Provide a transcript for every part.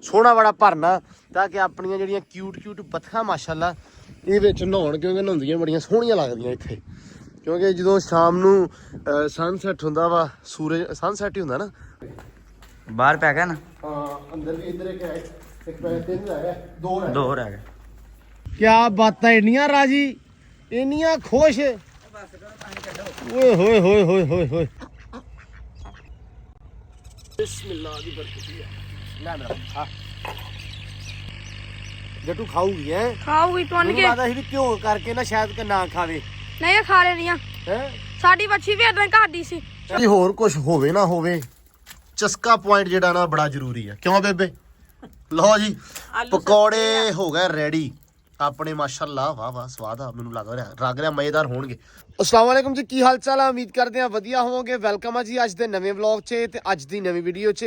सोहना बड़ा भरना ताकि अपनियां जिहड़ियां क्यूट बतखां माशाअल्लाह ये विच नहाउण क्योंकि नहाउंदियां बड़ियां सोहणियां लगदियां इत्थे क्योंकि जो शाम नूं सनसैट हुंदा वा सूरज सनसैट ही हुंदा ना बाहर पै गया ना। हाँ अंदर भी इधर एक है एक पै तीन है दो रह गए। क्या बातां इन्नियां राजी इन्नियां खुश ओए होए होए होए होए होए बिस्मिल्लाह दी बरकत है ना मेरा खा जट्टू खाऊगी है खाऊगी तो ਮੈਨੂੰ ਲੱਗਦਾ ਸੀ ਵੀ ਭਿਓ ਕਰਕੇ ਨਾ ਸ਼ਾਇਦ ਕਿ ਨਾ ਖਾਵੇ ਨਹੀਂ ਇਹ ਖਾ ਲੈਣੀਆਂ ਹੈ ਸਾਡੀ ਵੱਛੀ ਵੀ ਇਦਾਂ ਘਾਟੀ ਸੀ ਜੀ ਹੋਰ ਕੁਝ ਹੋਵੇ ਨਾ ਹੋਵੇ ਚਸਕਾ ਪੁਆਇੰਟ ਜਿਹੜਾ ਨਾ ਬੜਾ ਜ਼ਰੂਰੀ ਹੈ ਕਿਉਂ ਬੇਬੇ ਲਓ ਜੀ ਪਕੌੜੇ ਹੋ ਗਏ ਰੈਡੀ ਆਪਣੇ ਮਾਸ਼ਾਅੱਲਾ ਵਾਹ ਵਾਹ ਸਵਾਦ ਆ ਮੈਨੂੰ ਲੱਗ ਰਿਹਾ ਮਜ਼ੇਦਾਰ ਹੋਣਗੇ। अस्सलाम वालेकुम जी की हाल चाल है उम्मीद करते हैं वधिया होवोगे वेलकम है जी अज के नवे व्लॉग च ते अज दी नवी वीडियो च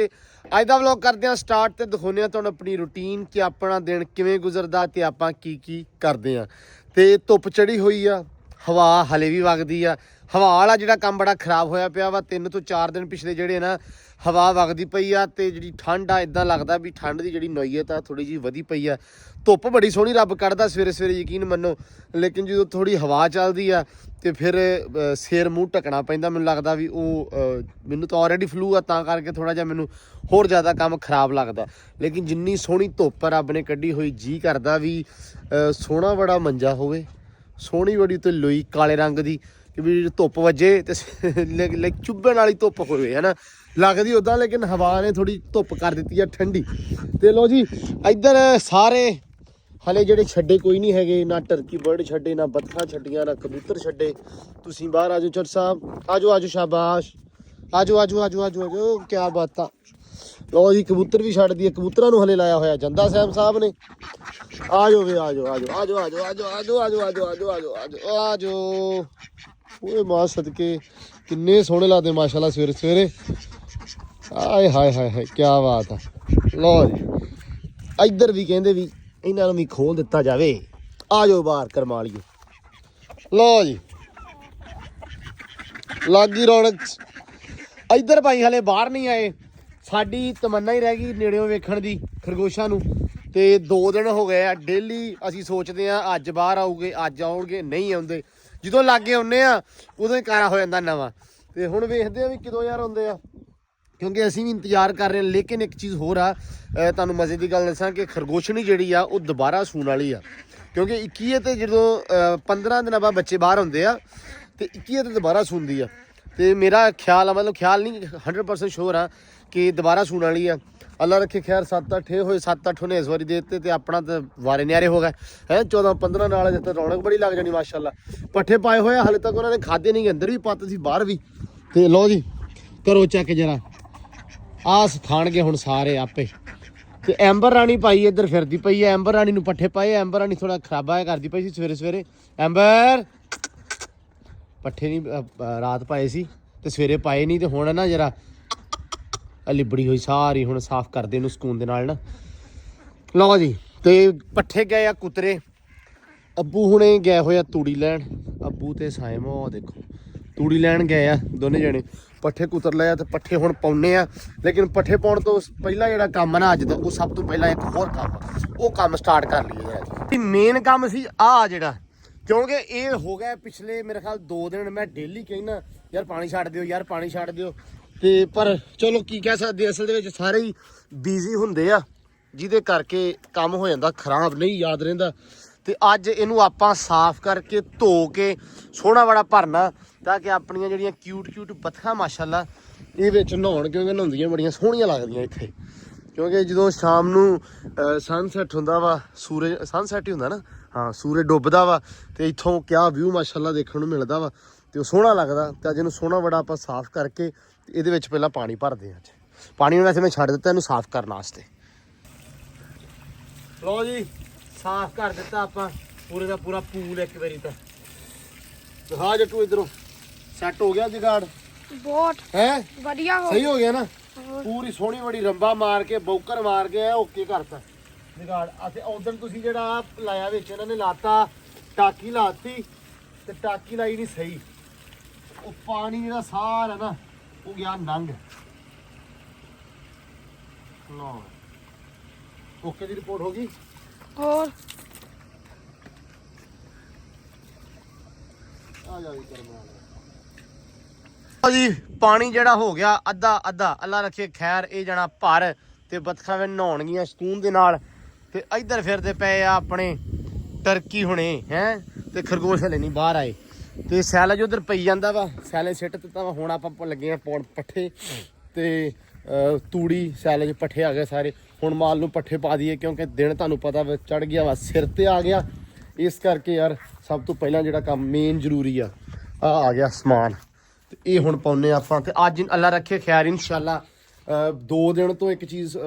अज दा व्लॉग करते हैं स्टार्ट ते दिखाने तुहानूं अपनी रूटीन कि अपना दिन किवें गुजरदा ते आपां की करदे आ ते धुप चढ़ी हुई आ हवा हले भी वगदी आ हवा वाला जिहड़ा काम बड़ा खराब होया पिया वा 3 ਤੋਂ 4 दिन पिछले जिहड़े ना हवा वगदी पई आ ते जिहड़ी ठंड आ इदां लगदा भी ठंड दी जिहड़ी नोईयत आ थोड़ी जी वधी पई आ धुप बड़ी सोहनी रब कढ़दा सवेरे यकीन मन्नो लेकिन जो थोड़ी हवा चलदी आ ते फिर सिर मूँह ढकना पैंदा मैनूं लगदा भी मैनूं तो ऑलरेडी फ्लू आ तां करके थोड़ा जिहा मैनूं होर ज़्यादा काम खराब लगदा लेकिन जिन्नी सोहनी धुप रब ने कड्ढी होई जी करदा भी सोहना बड़ा मंजा होवे सोहनी बड़ी ते लोई काले रंग दी कि भी धुप वजे ते चुभण वाली धुप होवे है ना लगदी उदां लेकिन हवा ने थोड़ी धुप कर दित्ती है ठंडी ते लो जी इधर सारे हले ਜਿਹੜੇ ਛੱਡੇ ਕੋਈ ਨਹੀਂ ਹੈਗੇ ਨਾ ਟਰਕੀ ਬਰਡ ਛੱਡੇ ਨਾ ਬੱਤਖਾਂ ਛੱਡੀਆਂ ਨਾ ਕਬੂਤਰ ਛੱਡੇ ਤੁਸੀਂ ਬਾਹਰ ਆਜੋ ਚਰ ਸਾਹਿਬ ਆਜੋ ਸ਼ਾਬਾਸ਼ ਆਜੋ ਕੀ ਬਾਤ ਆ ਲਓ ਜੀ ਕਬੂਤਰ ਵੀ ਛੱਡ ਦਈਏ ਕਬੂਤਰਾਂ ਨੂੰ ਹਲੇ ਲਾਇਆ ਹੋਇਆ ਜੰਦਾ ਸਾਹਿਬ ਨੇ ਆਜੋ ਓਏ ਮਾਂ ਸਦਕੇ ਕਿੰਨੇ ਸੋਹਣੇ ਲੱਗਦੇ ਮਾਸ਼ਾਅੱਲਾ ਸਵੇਰੇ ਆਏ ਹਾਏ ਕੀ ਬਾਤ ਆ ਲਓ ਜੀ ਇੱਧਰ ਵੀ ਕਹਿੰਦੇ ਵੀ ਇਹਨਾਂ ਨੂੰ ਵੀ ਖੋਲ ਦਿੱਤਾ ਜਾਵੇ ਆ ਜਾਓ ਬਾਹਰ ਕਰਮਾ ਲਈਏ ਲਓ ਜੀ ਲੱਗੀ ਰੌਣਕ ਇੱਧਰ ਭਾਈ ਹਲੇ ਬਾਹਰ ਨਹੀਂ ਆਏ ਸਾਡੀ ਤਮੰਨਾ ਹੀ ਰਹਿ ਗਈ ਨੇੜਿਓਂ ਵੇਖਣ ਦੀ ਖਰਗੋਸ਼ਾਂ ਨੂੰ ਤੇ 2 ਦਿਨ ਹੋ ਗਏ ਆ ਡੇਲੀ ਅਸੀਂ ਸੋਚਦੇ ਆ ਅੱਜ ਬਾਹਰ ਆਉਗੇ ਅੱਜ ਆਉਣਗੇ ਨਹੀਂ ਆਉਂਦੇ ਜਦੋਂ ਲਾਗੇ ਆਉਂਦੇ ਆ ਉਦੋਂ ਹੀ ਕਾਰਾ ਹੋ ਜਾਂਦਾ ਨਵਾਂ ਤੇ ਹੁਣ ਵੇਖਦੇ ਆ ਵੀ ਕਦੋਂ ਯਾਰ ਆਉਂਦੇ ਆ ਕਿਉਂਕਿ ਅਸੀਂ ਵੀ ਇੰਤਜ਼ਾਰ ਕਰ ਰਹੇ ਹਾਂ ਲੇਕਿਨ ਇੱਕ ਚੀਜ਼ ਹੋਰ ਆ ਤੁਹਾਨੂੰ ਮਜ਼ੇ ਦੀ ਗੱਲ ਦੱਸਾਂ ਕਿ ਖਰਗੋਸ਼ਣੀ ਜਿਹੜੀ ਆ ਉਹ ਦੁਬਾਰਾ ਸੂਣ ਵਾਲੀ ਆ ਕਿਉਂਕਿ 21 ਤੇ ਜਦੋਂ 15 ਦਿਨਾਂ ਬਾਅਦ ਬੱਚੇ ਬਾਹਰ ਹੁੰਦੇ ਆ ਤੇ 21 ਤੇ ਦੁਬਾਰਾ ਸੂਣਦੀ ਆ ਤੇ ਮੇਰਾ ਖਿਆਲ ਆ ਮਤਲਬ ਖਿਆਲ ਨਹੀਂ 100% ਸ਼ੋਰ ਆ ਕਿ ਦੁਬਾਰਾ ਸੂਣ ਵਾਲੀ ਆ ਅੱਲਾ ਰੱਖੇ ਖੈਰ 7-8 ਹੋਏ 7-8 ਉਹਨੇ ਇਸ ਵਾਰੀ ਦੇ ਦਿੱਤੇ ਤੇ ਆਪਣਾ ਤਾਂ ਵਾਰੇ ਨਿਆਰੇ ਹੋ ਗਏ ਹੈ 14-15 ਨਾਲ ਜਿੱਥੇ ਰੌਣਕ ਬੜੀ ਲੱਗ ਜਾਣੀ ਮਾਸ਼ਾਅੱਲਾ ਪੱਠੇ ਪਾਏ ਹੋਏ ਹਾਲੇ ਤੱਕ ਉਹਨਾਂ ਨੇ ਖਾਦੇ ਨਹੀਂ ਅੰਦਰ ਵੀ ਪੱਤ ਸੀ ਬਾਹਰ ਵੀ ਤੇ ਲਓ ਜੀ ਕਰੋ ਚੈੱਕ ਜਰਾ ਆਸ ਖਾਣਗੇ ਹੁਣ ਸਾਰੇ ਆਪੇ ਤੇ ਐਂਬਰ ਰਾਣੀ ਪਾਈ ਇੱਧਰ ਫਿਰਦੀ ਪਈ ਹੈ ਐਂਬਰ ਰਾਣੀ ਨੂੰ ਪੱਠੇ ਪਾਏ ਐਂਬਰ ਰਾਣੀ ਥੋੜਾ ਖਰਾਬਾ ਕਰਦੀ ਪਈ ਸੀ ਸਵੇਰੇ ਐਂਬਰ ਪੱਠੇ ਨਹੀਂ ਰਾਤ ਪਾਏ ਸੀ ਤੇ ਸਵੇਰੇ ਪਾਏ ਨਹੀਂ ਤੇ ਹੁਣ ਨਾ ਜਰਾ ਲਿਬੜੀ ਹੋਈ ਸਾਰੀ ਹੁਣ ਸਾਫ਼ ਕਰਦੇ ਇਹਨੂੰ ਸਕੂਨ ਦੇ ਨਾਲ ਨਾ ਲਓ ਜੀ ਤੇ ਪੱਠੇ ਗਏ ਆ ਕੁਤਰੇ ਅੱਬੂ ਹੁਣੇ ਗਏ ਹੋਏ ਆ ਤੂੜੀ ਲੈਣ ਅੱਬੂ ਤੇ ਸਾਇਮ ਉਹ ਦੇਖੋ ਤੂੜੀ ਲੈਣ ਗਏ ਆ ਦੋਨੇ ਜਣੇ ਪੱਠੇ ਕੁਤਰ ਲਏ ਆ ਤੇ ਪੱਠੇ ਹੁਣ ਪਾਉਣੇ ਆ ਲੇਕਿਨ ਪੱਠੇ ਪਾਉਣ ਤੋਂ ਪਹਿਲਾਂ ਜਿਹੜਾ ਕੰਮ ਨਾ ਅੱਜ ਦਾ ਉਹ ਸਭ ਤੋਂ ਪਹਿਲਾਂ ਇੱਕ ਹੋਰ ਕੰਮ ਉਹ ਕੰਮ ਸਟਾਰਟ ਕਰ ਲਈਏ ਜੀ ਮੇਨ ਕੰਮ ਸੀ ਆ ਜਿਹੜਾ ਕਿਉਂਕਿ ਇਹ ਹੋ ਗਿਆ ਪਿਛਲੇ ਮੇਰੇ ਖਿਆਲ 2 ਦਿਨ ਮੈਂ ਡੇਲੀ ਕਹਿਣਾ ਯਾਰ ਪਾਣੀ ਛੱਡ ਦਿਓ ਤੇ ਪਰ ਚਲੋ ਕੀ ਕਹਿ ਸਕਦੇ ਅਸਲ ਦੇ ਵਿੱਚ ਸਾਰੇ ਹੀ ਬਿਜ਼ੀ ਹੁੰਦੇ ਆ ਜਿਹਦੇ ਕਰਕੇ ਕੰਮ ਹੋ ਜਾਂਦਾ ਖਰਾਬ ਨਹੀਂ ਯਾਦ ਰਹਿੰਦਾ ਤੇ ਅੱਜ ਇਹਨੂੰ ਆਪਾਂ ਸਾਫ਼ ਕਰਕੇ ਧੋ ਕੇ ਸੋਹਣਾ ਬੜਾ ਭਰਨਾ ਤਾਂ ਕਿ ਆਪਣੀਆਂ ਜਿਹੜੀਆਂ ਕਿਊਟ ਬਤਖਾਂ ਮਾਸ਼ਾਅੱਲਾ ਇਹ ਵਿੱਚ ਨਹਾਉਣ ਕਿਉਂਕਿ ਨਹਾਉਂਦੀਆਂ ਬੜੀਆਂ ਸੋਹਣੀਆਂ ਲੱਗਦੀਆਂ ਇੱਥੇ ਕਿਉਂਕਿ ਜਦੋਂ ਸ਼ਾਮ ਨੂੰ ਸਨਸੈਟ ਹੁੰਦਾ ਵਾ ਸੂਰਜ ਸਨਸੈਟ ਹੀ ਹੁੰਦਾ ਨਾ ਹਾਂ ਸੂਰਜ ਡੁੱਬਦਾ ਵਾ ਤੇ ਇੱਥੋਂ ਕਿਆ ਵਿਊ ਮਾਸ਼ਾਅੱਲਾ ਦੇਖਣ ਨੂੰ ਮਿਲਦਾ ਵਾ ਤੇ ਉਹ ਸੋਹਣਾ ਲੱਗਦਾ ਤੇ ਅੱਜ ਇਹਨੂੰ ਸੋਹਣਾ ਬੜਾ ਆਪਾਂ ਸਾਫ਼ ਕਰਕੇ ਇਹਦੇ ਵਿੱਚ ਪਹਿਲਾਂ ਪਾਣੀ ਭਰਦੇ ਹਾਂ ਅੱਜ ਪਾਣੀ ਨੂੰ ਵੈਸੇ ਮੈਂ ਛੱਡ ਦਿੱਤਾ ਇਹਨੂੰ ਸਾਫ਼ ਕਰਨ ਵਾਸਤੇ ਲਓ ਜੀ ਸਾਫ਼ ਕਰ ਦਿੱਤਾ ਆਪਾਂ ਪੂਰੇ ਦਾ ਪੂਰਾ ਪੂਲ ਇੱਕ ਵਾਰੀ ਤਾਂ ਦਿਖਾ ਜੱਟੂ ਇਧਰੋਂ ਸੈੱਟ ਹੋ ਗਿਆ ਜਗਾੜ ਬਹੁਤ ਹੈ ਵਧੀਆ ਸਹੀ ਹੋ ਗਿਆ ਨਾ ਪੂਰੀ ਸੋਹਣੀ ਬੜੀ ਰੰਬਾ ਮਾਰ ਕੇ ਬੌਕਰ ਮਾਰ ਕੇ ਓਕੇ ਕਰਤਾ ਜਗਾੜ ਅਤੇ ਉਦੋਂ ਤੁਸੀਂ ਜਿਹੜਾ ਲਾਇਆ ਵਿੱਚ ਇਹਨਾਂ ਨੇ ਲਾਤਾ ਟਾਕੀ ਲਾਤੀ ਤੇ ਟਾਕੀ ਲਾਈ ਨਹੀਂ ਸਹੀ ਉਹ ਪਾਣੀ ਜਿਹੜਾ ਸਾਰਾ ਨਾ ਉਹ ਗਿਆ ਨੰਗ ਲਓ ਓਕੇ ਦੀ ਰਿਪੋਰਟ ਹੋ ਗਈ। ਹੋਰ ਆ ਜਾ ਜੀ ਜੀ ਪਾਣੀ ਜਿਹੜਾ ਹੋ ਗਿਆ ਅੱਧਾ ਅੱਲਾ ਰੱਖੇ ਖੈਰ ਇਹ ਜਾਣਾ ਭਰ ਤੇ ਬੱਤਖਾਂ ਵਿੱਚ ਨਹਾਉਣਗੀਆਂ ਸਕੂਨ ਦੇ ਨਾਲ। ਤੇ ਇੱਧਰ ਫਿਰਦੇ ਪਏ ਆ ਆਪਣੇ ਟਰਕੀ ਹੁਣੇ ਹੈ ਤੇ ਖਰਗੋਸ਼ ਹਲੇ ਨਹੀਂ ਬਾਹਰ ਆਏ ਤੇ ਸੈਲਜ ਉਧਰ ਪਈ ਜਾਂਦਾ ਵਾ। ਸੈਲਜ ਸਿੱਟ ਦਿੱਤਾ ਵਾ। ਹੁਣ ਆਪਾਂ ਲੱਗੇ ਆ ਪਾਉਣ ਪੱਠੇ ਤੇ ਤੂੜੀ ਸੈਲਜ ਪੱਠੇ ਆ ਗਏ ਸਾਰੇ। ਹੁਣ ਮਾਲ ਨੂੰ ਪੱਠੇ ਪਾ ਦਈਏ ਕਿਉਂਕਿ ਦਿਨ ਤੁਹਾਨੂੰ ਪਤਾ ਵਾ ਚੜ ਗਿਆ ਵਾ ਸਿਰ ਤੇ ਆ ਗਿਆ। ਇਸ ਕਰਕੇ ਯਾਰ ਸਭ ਤੋਂ ਪਹਿਲਾਂ ਜਿਹੜਾ ਕੰਮ ਮੇਨ ਜ਼ਰੂਰੀ ਆ ਗਿਆ ਸਮਾਨ ਤੇ ਇਹ ਹੁਣ ਪਾਉਨੇ ਆਪਾਂ। ਤੇ ਅੱਜ ਅੱਲਾ ਰੱਖੇ ਖੈਰ ਇਨਸ਼ਾਅੱਲਾ 2 ਦਿਨ ਤੋਂ ਇੱਕ ਚੀਜ਼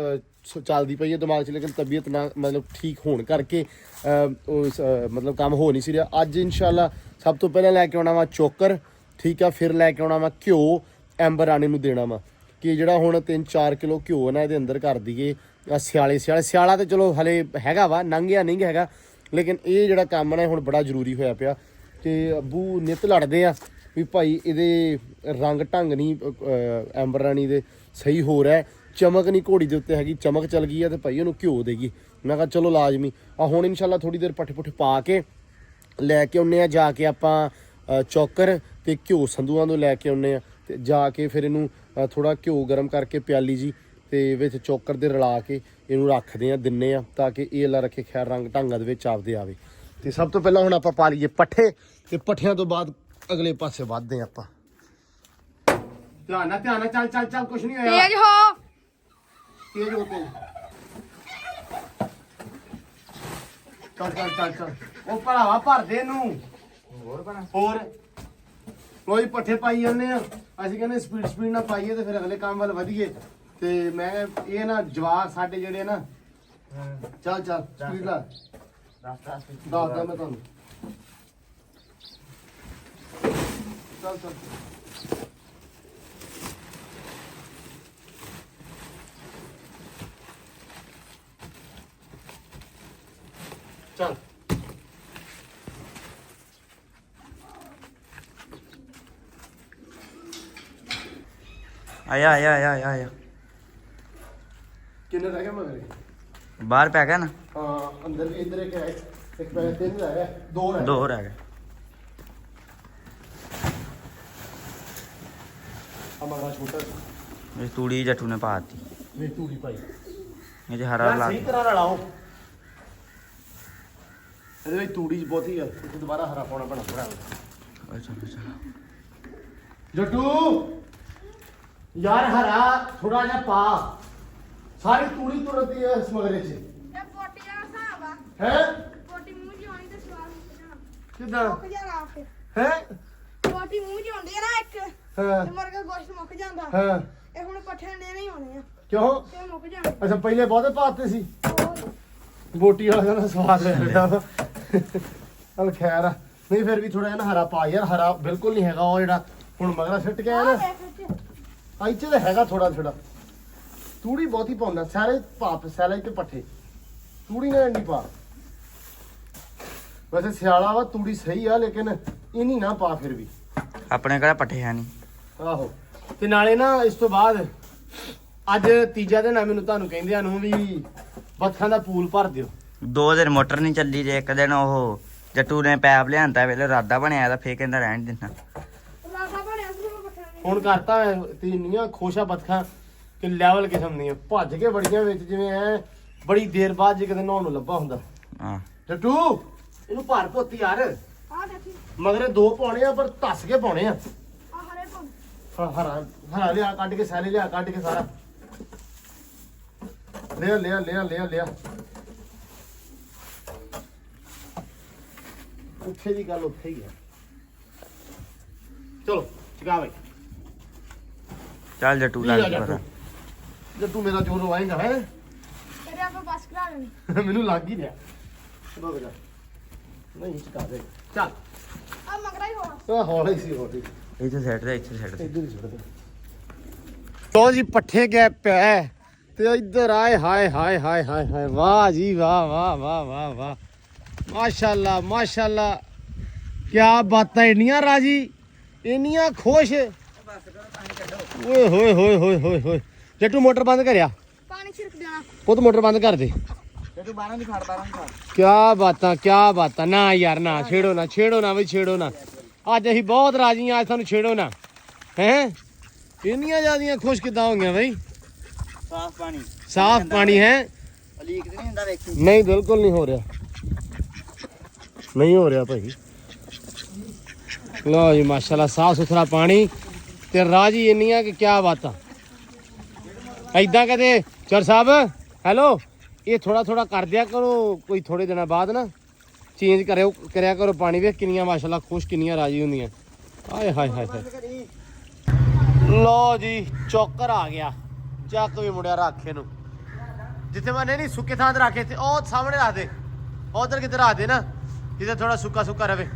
ਚੱਲਦੀ ਪਈ ਹੈ ਦਿਮਾਗ 'ਚ ਲੇਕਿਨ ਤਬੀਅਤ ਨਾ ਮਤਲਬ ਠੀਕ ਹੋਣ ਕਰਕੇ ਮਤਲਬ ਕੰਮ ਹੋ ਨਹੀਂ ਸੀ ਰਿਹਾ। ਅੱਜ ਇਨਸ਼ਾਅੱਲਾ ਸਭ ਤੋਂ ਪਹਿਲਾਂ ਲੈ ਕੇ ਆਉਣਾ ਵਾ ਚੋਕਰ, ਠੀਕ ਆ। ਫਿਰ ਲੈ ਕੇ ਆਉਣਾ ਵਾ ਘਿਓ, ਐਂਬਰ ਰਾਣੀ ਨੂੰ ਦੇਣਾ ਵਾ ਕਿ ਜਿਹੜਾ ਹੁਣ 3-4 ਕਿਲੋ ਘਿਓ ਨਾ ਇਹਦੇ ਅੰਦਰ ਕਰ ਦਈਏ। ਸਿਆਲਾ ਤੇ ਚਲੋ ਹਲੇ ਹੈਗਾ ਵਾ, ਲੰਘਿਆ ਨਹੀਂ ਹੈਗਾ, ਲੇਕਿਨ ਇਹ ਜਿਹੜਾ ਕੰਮ ਨਾ ਹੁਣ ਬੜਾ ਜ਼ਰੂਰੀ ਹੋਇਆ ਪਿਆ। ਤੇ ਅੱਬੂ ਨਿੱਤ ਲੜਦੇ ਆ ਵੀ ਭਾਈ ਇਹਦੇ ਰੰਗ ਢੰਗ ਨਹੀਂ ਐਂਬਰ ਰਾਣੀ ਦੇ ਸਹੀ ਹੋ ਰਿਹਾ, ਚਮਕ ਨਹੀਂ ਘੋੜੀ ਦੇ ਉੱਤੇ ਹੈਗੀ, ਚਮਕ ਚਲ ਗਈ ਆ ਤੇ ਭਾਈ ਉਹਨੂੰ ਘਿਓ ਦੇਗੀ। ਮੈਂ ਕਿਹਾ ਚਲੋ ਲਾਜ਼ਮੀ ਆ। ਹੁਣ ਇਨਸ਼ਾਅੱਲਾ ਥੋੜੀ ਦੇਰ ਪੱਠੇ ਪੁੱਠੇ ਪਾ ਕੇ ਲੈ ਕੇ ਆਉਂਦੇ ਆ ਜਾ ਕੇ ਆਪਾਂ ਚੌਕਰ ਤੇ ਘਿਓ ਸੰਧੂਆਂ ਤੋਂ ਲੈ ਕੇ ਆਉਂਦੇ ਆ ਤੇ ਜਾ ਕੇ ਫਿਰ ਇਹਨੂੰ ਥੋੜਾ ਘਿਓ ਗਰਮ ਕਰਕੇ ਪਿਆਲੀ ਜੀ ਤੇ ਵਿੱਚ ਚੌਕਰ ਦੇ ਰਲਾ ਕੇ ਇਹਨੂੰ ਰੱਖਦੇ ਆ ਦਿੰਨੇ ਆ ਤਾਂ ਕਿ ਇਹ ਅੱਲਾ ਰੱਖੇ ਖੈਰ ਰੰਗ ਢੰਗਾਂ ਦੇ ਵਿੱਚ ਆਪਦੇ ਆਵੇ। ਤੇ ਸਭ ਤੋਂ ਪਹਿਲਾਂ ਹੁਣ ਆਪਾਂ ਪਾ ਲਈਏ ਪੱਠੇ ਤੇ ਪੱਠਿਆਂ ਤੋਂ ਬਾਅਦ ਅਗਲੇ ਪਾਸੇ ਵੱਧਦੇ ਆਪਾਂ। ਧਿਆਨ ਨਾਲ ਚੱਲ ਕੁਛ ਨਹੀਂ ਹੋਇਆ। ਤੇਜ਼ ਹੋ ਤੇਜ਼ ਹੋ ਤੇਜ਼ ਚੱਲ ਉਹ ਭਰਾਵਾ ਭਰ ਦੇ ਇਹਨੂੰ ਹੋਰ ਕੋਈ ਪੱਠੇ ਪਾਈ ਜਾਂਦੇ ਆ। ਅਸੀਂ ਕਹਿੰਦੇ ਸਪੀਡ ਨਾਲ ਪਾਈਏ ਤੇ ਫਿਰ ਅਗਲੇ ਕੰਮ ਵੱਲ ਵਧੀਏ। ਤੇ ਮੈਂ ਇਹ ਨਾ ਜਵਾਕ ਸਾਡੇ ਜਿਹੜੇ ਨਾ ਚੱਲ ਸਪੀਡ ਨਾਲ ਦੱਸਦਾ ਮੈਂ ਤੁਹਾਨੂੰ। ਚੱਲ ਚੱਲ ਆਇਆ ਕਿੰਨੇ ਰਹਿ ਗਏ ਮਗਰ? ਬਾਹਰ ਪੈ ਗਿਆ ਨਾ। ਹਾਂ ਅੰਦਰ ਵੀ ਇੱਧਰ ਇੱਕ ਹੈ, ਇੱਕ ਪੈ 3 ਰਹਿ ਗਏ, 2 ਰਹਿ ਗਏ। 2 ਰਹਿ ਗਏ। ਹਮਾਰਾ ਛੋਟਾ ਇਹ ਤੂੜੀ ਜੱਟੂ ਨੇ ਪਾਤੀ। ਮੇਰੀ ਤੂੜੀ ਪਾਈ ਇਹ ਹਰਾ ਲਾ ਸਹੀ ਤਰ੍ਹਾਂ ਰਲਾਓ। ਇਹਦੇ ਵਿੱਚ ਤੂੜੀ ਬਹੁਤੀ ਆ, ਇੱਥੇ ਦੁਬਾਰਾ ਹਰਾ ਪਾਉਣਾ ਪੈਣਾ ਥੋੜਾ। ਅੱਛਾ ਜੱਟੂ ਯਾਰ ਹਰਾ ਥੋੜਾ ਜਿਹਾ ਪਾ। ਸਾਰੀ ਤੂੜੀ ਤੁਰਦੀ ਹੈ ਇਸ ਮਗਰੇ 'ਚ ਇਹ ਪੋਟੀ ਦਾ ਹਿਸਾਬ ਆ। ਹੈ। ਪੋਟੀ ਮੂੰਹ 'ਚ ਆਉਣੀ ਤੇ ਸਵਾਦ ਮੁੱਕਣਾ ਕਿੱਦਾਂ ਮੁੱਕ ਜਾਣਾ ਫਿਰ। ਹੈ? ਪੋਟੀ ਮੂੰਹ 'ਚ ਆਉਂਦੀ ਆ ਨਾ ਇੱਕ ਹਾਂ ਤੇ ਮਰ ਕੇ ਗੋਸ਼ਤ ਮੁੱਕ ਜਾਂਦਾ। ਹਾਂ ਇਹ ਹੁਣ ਪੱਠੇ ਨੇ ਨਹੀਂ ਆਉਣੇ ਆ ਕਿਉਂ? ਤੇ ਮੁੱਕ ਜਾਣੇ। ਅੱਛਾ ਪਹਿਲੇ ਬਹੁਤੇ ਪਾਤੇ ਸੀ। ਹੋਰ ਬੋਟੀ ਵਾਲਾ ਦਾ ਸਵਾਦ ਲੈ ਲਿਆ। ਚਲ ਖੈਰ ਆ। ਨਹੀਂ ਫਿਰ ਵੀ ਥੋੜਾ ਜਿਹਾ ਨਾ ਹਰਾ ਪਾ ਯਾਰ। ਹਰਾ ਬਿਲਕੁਲ ਨਹੀਂ ਹੈਗਾ ਉਹ ਜਿਹੜਾ ਹੁਣ ਮਗਰਾ ਸਿੱਟ ਕੇ ਆਇਆ ਨਾ। ਇੱਥੇ ਤਾਂ ਹੈਗਾ ਥੋੜਾ ਤੂੜੀ ਬਹੁਤੀ ਪਾਉਂਦਾ। ਸਾਰੇ ਪਾਪ ਸੈਲਜ ਤੇ ਪੱਠੇ ਤੂੜੀ ਨਾ ਐਂਡੀ ਪਾ। ਵੈਸੇ ਸਿਆਲਾ ਵਾ ਤੂੜੀ ਸਹੀ ਆ ਲੇਕਿਨ ਇਨੀ ਨਾ ਪਾ ਫਿਰ ਵੀ। ਆਪਣੇ ਘਰ ਪੱਠੇ ਹੈ ਨਹੀਂ। ਆਹੋ ਤੇ ਨਾਲੇ ਨਾ ਇਸ ਤੋਂ ਬਾਅਦ ਅੱਜ ਤੀਜਾ ਦਿਨ ਆ। ਮੈਨੂੰ ਤੁਹਾਨੂੰ ਕਹਿੰਦਿਆਂ ਨੂੰ ਵੀ ਬੱਤਖਾਂ ਦਾ ਪੂਲ ਭਰ ਦਿਓ। 2 ਦਿਨ ਮੋਟਰ ਨਹੀਂ ਚੱਲੀ ਜੇ ਇੱਕ ਦਿਨ ਉਹ ਜੱਟੂ ਨੇ ਪੈਪ ਲਿਆਂਦਾ ਵੇਲੇ ਰਾਦਾ ਬਣਿਆ ਤਾਂ ਫੇਰ ਕਹਿੰਦਾ ਰਹਿਣ ਦਿੰਦਾ। ਰਾਦਾ ਬਣਿਆ ਸੀ ਮੈਂ ਪੱਠੇ ਨੇ। ਹੁਣ ਕਰਤਾ ਤੇ ਇੰਨੀਆਂ ਖੁਸ਼ ਆ ਬੱਤਖਾਂ ਕਿ ਲੈਵਲ ਕਿਸਮ ਦੀਆਂ ਭੱਜ ਕੇ ਬੜੀਆਂ ਵਿੱਚ ਜਿਵੇਂ ਐ ਬੜੀ ਦੇਰ ਬਾਅਦ ਜੇ ਕਿਤੇ ਨਹਾਉਣ ਨੂੰ ਲੱਭਾ ਹੁੰਦਾ। ਹਾਂ ਟੱਟੂ ਇਹਨੂੰ ਭਰ ਪੁੱਤ ਯਾਰ। ਆ ਦੇਖੀ ਮਗਰੇ 2 ਪਾਉਣੇ ਆ ਪਰ ਧੱਸ ਕੇ ਪਾਉਣੇ ਆ। ਆ ਹਰੇ ਪਾ। ਹਰਾ ਲਿਆ ਕੱਢ ਕੇ ਸੈਲੇ ਲਿਆ ਕੱਢ ਕੇ ਸਾਰਾ ਲਿਆ। ਉੱਥੇ ਦੀ ਗੱਲ ਉੱਥੇ ਹੀ ਆ। ਚਲੋ ਚਗਾ ਬਈ ਚੱਲ ਜੱਟੂ ਲੱਗ ਪਤਾ। ਜੱਟੂ ਮੇਰਾ ਜੋਰ ਆਏਗਾ ਹੈ। ਤੇਰੇ ਆਪਾਂ ਬਸ ਕਰਾ ਲੈਣੀ। ਮੈਨੂੰ ਲੱਗ ਹੀ ਰਿਹਾ। ਰੁਕ ਜਾ ਨਹੀਂ ਚਕਾ ਦੇ। ਚੱਲ ਆ ਮਗਰਾ ਹੀ ਹੋਣਾ। ਹੌਲੀ ਸੀ ਹੌਲੀ। ਇੱਥੇ ਸੈੱਟ ਦੇ ਇੱਥੇ ਸੈੱਟ ਦੇ। ਇੱਧਰ ਹੀ ਛੱਡ ਦੇ। ਲੋ ਜੀ ਪੱਠੇ ਗਏ ਪੈ ਤੇ ਇੱਧਰ ਆਏ ਹਾਏ ਵਾਹ ਜੀ ਵਾਹ ਮਾਸ਼ਾਅੱਲਾ ਕੀ ਬਾਤਾਂ। ਇੰਨੀਆਂ ਰਾਜੀ ਇੰਨੀਆਂ ਖੁਸ਼। ਓਏ ਹੋਏ ਜੱਟੂ ਮੋਟਰ ਬੰਦ ਕਰਿਆ। ਪਾਣੀ ਛਿੜਕ ਦੇਣਾ। ਪੁੱਤ ਮੋਟਰ ਬੰਦ ਕਰ ਦੇ। ਤੂੰ 12 ਦੀ ਫੜ 12 ਦੀ ਫੜ ਕਿਆ ਬਾਤਾਂ ਨਾ ਯਾਰ ਨਾ ਛੇੜੋ ਨਾ ਬਈ ਛੇੜੋ ਨਾ ਅੱਜ ਅਸੀਂ ਬਹੁਤ ਰਾਜੀ ਆ ਅੱਜ ਤੁਹਾਨੂੰ ਛੇੜੋ ਨਾ ਹੈ ਇੰਨੀਆਂ ਜ਼ਿਆਦੀਆਂ ਖੁਸ਼ ਕਿੱਦਾਂ ਹੋ ਗਈਆਂ ਬਈ ਸਾਫ਼ ਪਾਣੀ ਹੈ ਲੀਕ ਤੇ ਨਹੀਂ ਹੁੰਦਾ ਵੇਖੀ ਨਹੀਂ ਬਿਲਕੁਲ ਨਹੀਂ ਹੋ ਰਿਹਾ ਭਾਈ ਲਓ ਜੀ ਮਾਸ਼ਾਅੱਲਾ ਸਾਫ਼ ਸੁਥਰਾ ਪਾਣੀ ਤੇ ਰਾਜੀ ਇੰਨੀਆਂ ਕਿ ਕਿਆ ਬਾਤਾਂ ਐਦਾਂ ਕਦੇ ਚਰ ਸਾਹਿਬ ਹੈਲੋ ਇਹ ਥੋੜਾ ਕਰ ਦਿਆ ਕਰੋ ਕੋਈ ਥੋੜੇ ਦਿਨਾਂ ਬਾਅਦ ਨਾ ਚੇਂਜ ਕਰਿਆ ਕਰੋ ਪਾਣੀ ਵੇਖ ਕਿੰਨੀਆਂ ਮਾਸ਼ਾਅੱਲਾ ਖੁਸ਼ ਕਿੰਨੀਆਂ ਰਾਜੀ ਹੁੰਦੀਆਂ ਆਏ ਹਾਏ ਲਓ ਜੀ ਚੌਕਰ ਆ ਗਿਆ ਚੱਕ ਵੀ ਮੁੰਡਿਆ ਰੱਖੇ ਨੂੰ ਜਿੱਥੇ ਮੈਂ ਨਹੀਂ ਸੁੱਕੇ ਥਾਂ ਤੇ ਰੱਖੇ ਤੇ ਉਹ ਸਾਹਮਣੇ ਰੱਖ ਦੇ ਉਧਰ ਕਿਤੇ ਰੱਖ ਦੇ ਨਾ ਜਿੱਥੇ ਥੋੜਾ ਸੁੱਕਾ ਰਵੇ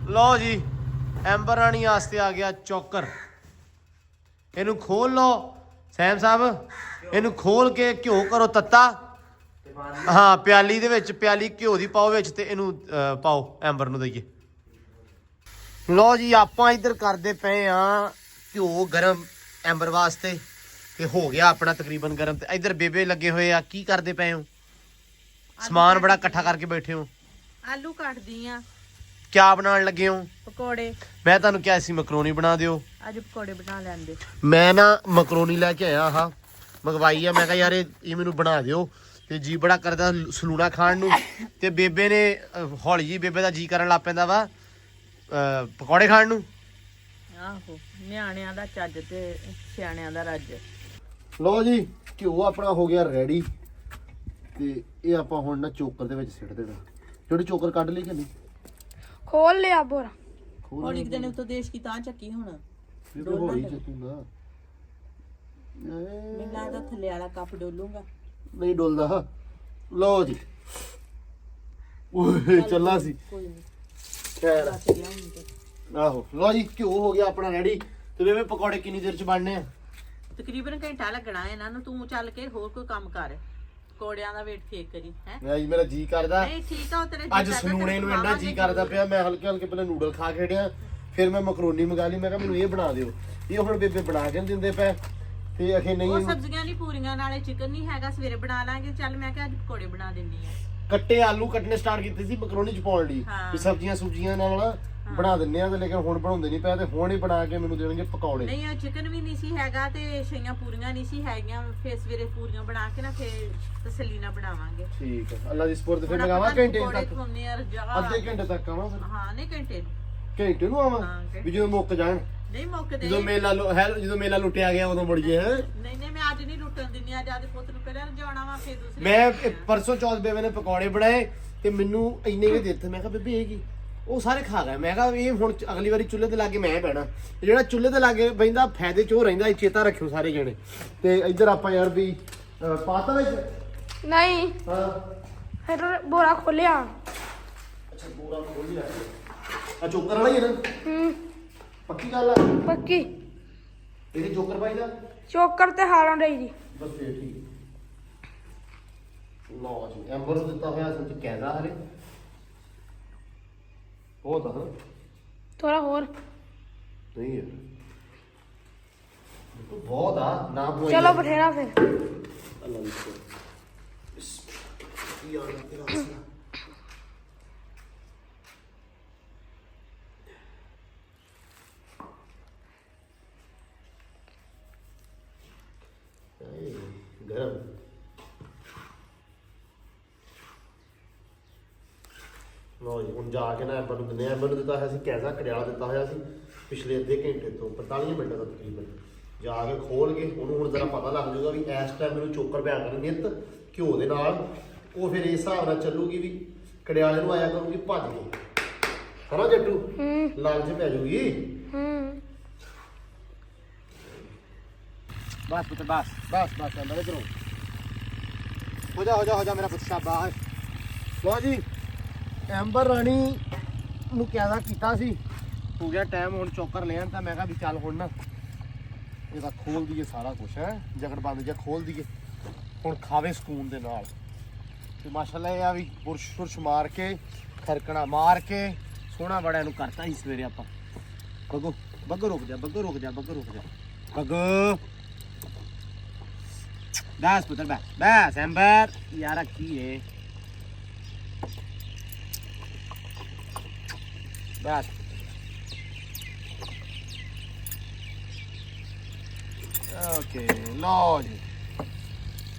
ਲਓ ਜੀ ਐਂਬਰ ਰਾਣੀ ਵਾਸਤੇ ਆ ਗਿਆ ਚੌਕਰ ਇਹਨੂੰ ਖੋਲ ਲਓ ਸੈਮ ਸਾਹਿਬ ਇਹਨੂੰ ਖੋਲ ਕੇ ਘਿਓ ਕਰੋ ਤੱਤਾ ਹਾਂ ਪਿਆਲੀ ਦੇ ਵਿੱਚ ਪਿਆਲੀ ਘਿਓ ਦੀ ਪਾਓ ਵਿੱਚ ਤੇ ਇਹਨੂੰ ਪਾਓ ਐਂਬਰ ਨੂੰ ਦਈਏ ਲਓ ਜੀ ਆਪਾਂ ਇੱਧਰ ਕਰਦੇ ਪਏ ਆ ਘਿਓ ਗਰਮ ਐਂਬਰ ਵਾਸਤੇ ਤੇ ਹੋ ਗਿਆ ਆਪਣਾ ਤਕਰੀਬਨ ਗਰਮ ਤੇ ਇੱਧਰ ਬੇਬੇ ਲੱਗੇ ਹੋਏ ਆ ਕੀ ਕਰਦੇ ਪਏ ਹੋ ਸਮਾਨ ਬੜਾ ਇਕੱਠਾ ਕਰਕੇ ਬੈਠੇ ਹੋ ਆਲੂ ਕੱਟਦੀ ਆ ਕਿਆ ਬਣਾਉਣ ਲੱਗੇ ਹੋ ਪਕੌੜੇ ਮੈਂ ਤੁਹਾਨੂੰ ਕਿਹਾ ਸੀ ਮਕਰੋਨੀ ਬਣਾ ਦਿਓ ਅੱਜ ਪਕੌੜੇ ਬਣਾ ਲੈਂਦੇ ਮੈਂ ਨਾ ਮਕਰੋਨੀ ਲੈ ਕੇ ਆਇਆ ਆਹ ਮੰਗਵਾਈ ਆ ਮੈਂ ਕਿਹਾ ਯਾਰ ਇਹ ਮੈਨੂੰ ਬਣਾ ਦਿਓ ਤੇ ਜੀ ਬੜਾ ਕਰਦਾ ਸਲੂਣਾ ਖਾਣ ਨੂੰ ਤੇ ਬੇਬੇ ਨੇ ਹੌਲੀ ਜੀ ਬੇਬੇ ਦਾ ਜੀ ਕਰਨ ਲੱਗ ਪੈਂਦਾ ਵਾ ਪਕੌੜੇ ਖਾਣ ਨੂੰ ਆਹੋ ਨਿਆਣਿਆਂ ਦਾ ਚੱਜ ਤੇ ਸਿਆਣਿਆਂ ਦਾ ਰੱਜ ਲਓ ਜੀ ਘਿਓ ਆਪਣਾ ਹੋ ਗਿਆ ਰੈਡੀ ਤੇ ਇਹ ਆਪਾਂ ਹੁਣ ਨਾ ਚੋਕਰ ਦੇ ਵਿੱਚ ਸਿੱਟ ਦੇਣਾ ਜਿਹੜੀ ਚੋਕਰ ਕੱਢ ਲਈ ਕਿ ਨਹੀਂ ਖੋਲ ਲਿਆ ਬੋਰਾ ਹੌਲੀ ਦਿਨ ਉਤੋਂ ਦੇਸ਼ ਕੀ ਤਾਂ ਚੱਕੀ ਹੁਣ ਇਹ ਤਾਂ ਹੌਲੀ ਚੱਕੂਗਾ ਮੈਨੂੰ ਲੱਗਦਾ ਥੱਲੇ ਵਾਲਾ ਕੱਪ ਡੋਲੂਗਾ ਨਹੀਂ ਡੋਲਦਾ ਲਓ ਜੀ ਓਏ ਚੱਲਾ ਸੀ ਕੋਈ ਨਹੀਂ ਖੈਰ ਬਚ ਗਿਆ ਹੁਣ ਤੇ ਆਹੋ ਲਓ ਜੀ ਘਿਓ ਹੋ ਗਿਆ ਆਪਣਾ ਰੈਡੀ ਤੇ ਬੇਬੇ ਪਕੌੜੇ ਕਿੰਨੀ ਦੇਰ ਚ ਬਣਨੇ ਆ ਤਕਰੀਬਨ ਘੰਟਾ ਲੱਗਣਾ ਇਹਨਾਂ ਨੂੰ ਤੂੰ ਚੱਲ ਕੇ ਹੋਰ ਕੋਈ ਕੰਮ ਕਰ ਪਕੌੜਿਆਂ ਦਾ ਵੇਟ ਫੇਕ ਕਰੀ ਹੈ ਜੀ ਮੇਰਾ ਜੀ ਕਰਦਾ ਨਹੀਂ ਠੀਕ ਆ ਉਹ ਤੇਰੇ ਅੱਜ ਸਨੂਣੇ ਨੂੰ ਇੰਨਾ ਜੀ ਕਰਦਾ ਪਿਆ ਮੈਂ ਹਲਕੇ ਪਹਿਲਾਂ ਨੂਡਲ ਖਾ ਕੇ ਹਟਿਆ ਫਿਰ ਮੈਂ ਮਕਰੋਨੀ ਮੰਗਾ ਲਈ ਮੈਂ ਕਿਹਾ ਮੈਨੂੰ ਇਹ ਬਣਾ ਦਿਓ ਇਹ ਹੁਣ ਬੇਬੇ ਬਣਾ ਕੇ ਦਿੰਦੇ ਪਏ ਤੇ ਅਖੇ ਨਹੀਂ ਉਹ ਸਬਜ਼ੀਆਂ ਨਹੀਂ ਪੂਰੀਆਂ ਨਾਲੇ ਚਿਕਨ ਨਹੀਂ ਹੈਗਾ ਸਵੇਰੇ ਬਣਾ ਲਾਂਗੇ ਚੱਲ ਮੈਂ ਕਿਹਾ ਅੱਜ ਪਕੌੜੇ ਬਣਾ ਦਿੰਨੀ ਆ ਕੱਟੇ ਆਲੂ ਕੱਟਨੇ ਸਟਾਰਟ ਕੀਤੇ ਸੀ ਮਕਰੋਨੀ ਚ ਪਾਉਣ ਲਈ ਵੀ ਸਬਜ਼ੀਆਂ ਨਾਲ ਬਣਾ ਦਿੰਨੇ ਆ ਤੇ ਲੇਕਿਨ ਹੁਣ ਬਣਾਉਂਦੇ ਨਹੀਂ ਪਿਆ ਤੇ ਹੁਣ ਹੀ ਬਣਾ ਕੇ ਮੈਨੂੰ ਦੇਣਗੇ ਪਕੌੜੇ ਨਹੀਂ ਉਹ ਚਿਕਨ ਵੀ ਨਹੀਂ ਸੀ ਹੈਗਾ ਤੇ ਛਈਆਂ ਪੂਰੀਆਂ ਨਹੀਂ ਸੀ ਹੈਗੀਆਂ ਫੇਰ ਸਵੇਰੇ ਪੂਰੀਆਂ ਬਣਾ ਕੇ ਨਾ ਫੇਰ ਤਸੱਲੀ ਨਾਲ ਬਣਾਵਾਂਗੇ ਠੀਕ ਹੈ ਅੱਲਾ ਦੀ ਸਪੋਰਟ ਫਿਰ ਲਗਾਵਾਂ ਘੰਟੇ ਤੱਕ ਖੋਨੇ ਯਾਰ ਅੱਧੇ ਘੰਟੇ ਤੱਕ ਆਵਾਂ ਫਿਰ ਹਾਂ ਨਹੀਂ ਘੰਟੇ ਨੂੰ ਆਵਾਂ ਵੀ ਜਦੋਂ ਮੁੱਕ ਜਾਣ ਨਹੀਂ ਮੁੱਕਦੇ ਜਦੋਂ ਮੇਲਾ ਲੁੱਟਿਆ ਗਿਆ ਉਦੋਂ ਮੁੜੀਏ ਹੈ ਨਹੀਂ ਮੈਂ ਅੱਜ ਨਹੀਂ ਲੁੱਟਣ ਦਿੰਨੀ ਅੱਜ ਆਦੇ ਪੁੱਤ ਨੂੰ ਪਹਿਲਾਂ ਜਾਣਾ ਵਾ ਫੇਰ ਦੂਸਰੇ ਮੈਂ ਪਰਸੋਂ ਚੌਥ ਬੇਬੇ ਨੇ ਪਕੌੜੇ ਬਣਾਏ ਤੇ ਮੈਨੂੰ ਇੰਨੇ ਵੀ ਦਿੱਤੇ ਮੈਂ ਕਿਹਾ ਬੇਬੇ ਇਹ ਕੀ ਉਹ ਸਾਰੇ ਖਾ ਗਏ ਮੈਂ ਕਿਹਾ ਇਹ ਹੁਣ ਅਗਲੀ ਵਾਰੀ ਚੁੱਲ੍ਹੇ ਤੇ ਲਾਗੇ ਮੈਂ ਬਹਿਣਾ ਜਿਹੜਾ ਚੁੱਲ੍ਹੇ ਤੇ ਲਾਗੇ ਬੈਂਦਾ ਫਾਇਦੇ ਚ ਉਹ ਰਹਿੰਦਾ ਇਹ ਚੇਤਾ ਰੱਖਿਓ ਸਾਰੇ ਜਣੇ ਤੇ ਇੱਧਰ ਆਪਾਂ ਯਾਰ ਵੀ ਪਾਤਾ ਵਿੱਚ ਨਹੀਂ ਹਾਂ ਫਿਰ ਬੋਰਾ ਖੋਲਿਆ ਅੱਛਾ ਪੂਰਾ ਖੋਲ ਲਿਆ ਆ ਚੋਕਰ ਵਾਲਾ ਹੀ ਹੈ ਨਾ ਪੱਕੀ ਗੱਲ ਆ ਪੱਕੀ ਇਹਦੇ ਚੋਕਰ ਪਾਈ ਦਾ ਚੋਕਰ ਤੇ ਹਾਰਾਂ ਰਹੀ ਜੀ ਬਸ ਫੇਰ ਠੀਕ ਲਓ ਜੀ ਐਂਬਰ ਨੂੰ ਦਿੱਤਾ ਹੋਇਆ ਸੱਚ ਕਹਿਦਾ ਹਲੇ ਉਹ ਤਾਂ ਥੋੜਾ ਹੋਰ ਨਹੀਂ ਯਾਰ ਬਹੁਤ ਆ ਨਾ ਪੋਈ ਚਲੋ ਬਠੇਰਾ ਫਿਰ ਅੱਲਾ ਦੀ ਯਾਰ ਤੇਰਾ ਗਰਮ ਲੋ ਜੀ ਹੁਣ ਜਾ ਕੇ ਨਾ ਐਂਬਰ ਨੂੰ ਦਿੰਦੇ ਆ ਐਂਬਰ ਨੂੰ ਦਿੱਤਾ ਹੋਇਆ ਸੀ ਕੈਜ਼ਾ ਕੜਿਆਲਾ ਦਿੱਤਾ ਹੋਇਆ ਸੀ ਪਿਛਲੇ ਅੱਧੇ ਘੰਟੇ ਤੋਂ 45 ਮਿੰਟ ਦਾ ਤਕਰੀਬਨ ਜਾ ਕੇ ਖੋਲ ਕੇ ਉਹਨੂੰ ਹੁਣ ਜ਼ਰਾ ਪਤਾ ਲੱਗ ਜਾਊਗਾ ਵੀ ਇਸ ਟਾਈਮ ਮੈਨੂੰ ਚੋਕਰ ਪਿਆ ਕਰਨੀ ਨਿੱਤ ਘਿਓ ਦੇ ਨਾਲ ਉਹ ਫਿਰ ਇਸ ਹਿਸਾਬ ਨਾਲ ਚੱਲੂਗੀ ਵੀ ਕੜਿਆਲੇ ਨੂੰ ਆਇਆ ਕਰੂਗੀ ਭੱਜ ਕੇ ਹਨਾ ਜੱਟੂ ਲਾਲਚ ਪੈ ਜਾਊਗੀ ਬਸ ਪੁੱਤ ਬਸ ਅੰਦਰ ਕਰੋ ਹੋ ਜਾ ਮੇਰਾ ਪੁੱਤ ਸ਼ਾਬਾਸ਼ ਲੋ ਜੀ ਐਂਬਰ ਰਾਣੀ ਨੂੰ ਕਿਆਦਾ ਕੀਤਾ ਸੀ ਹੋ ਗਿਆ ਟਾਈਮ ਹੁਣ ਚੋਕਰ ਲੈਣ ਤਾਂ ਮੈਂ ਕਿਹਾ ਵੀ ਚੱਲ ਹੁਣ ਨਾ ਇਹਦਾ ਖੋਲ ਦਈਏ ਸਾਰਾ ਕੁਝ ਹੈ ਜਗੜ ਬੰਦ ਜਾਂ ਖੋਲ ਦਈਏ ਹੁਣ ਖਾਵੇ ਸਕੂਨ ਦੇ ਨਾਲ ਤੇ ਮਾਸ਼ਾਅੱਲਾ ਇਹ ਆ ਵੀ ਬੁਰਸ਼ ਮਾਰ ਕੇ ਖਰਕਣਾ ਮਾਰ ਕੇ ਸੋਹਣਾ ਬੜਾ ਇਹਨੂੰ ਕਰਤਾ ਸੀ ਸਵੇਰੇ ਆਪਾਂ ਬੱਗੋ ਰੁਕ ਜਾ ਬੱਗੋ ਬਸ ਪੁੱਤਰ ਬਸ ਐਂਬਰ ਯਾਰ ਕੀ ਹੈ ਬਸ ਓਕੇ ਲਓ ਜੀ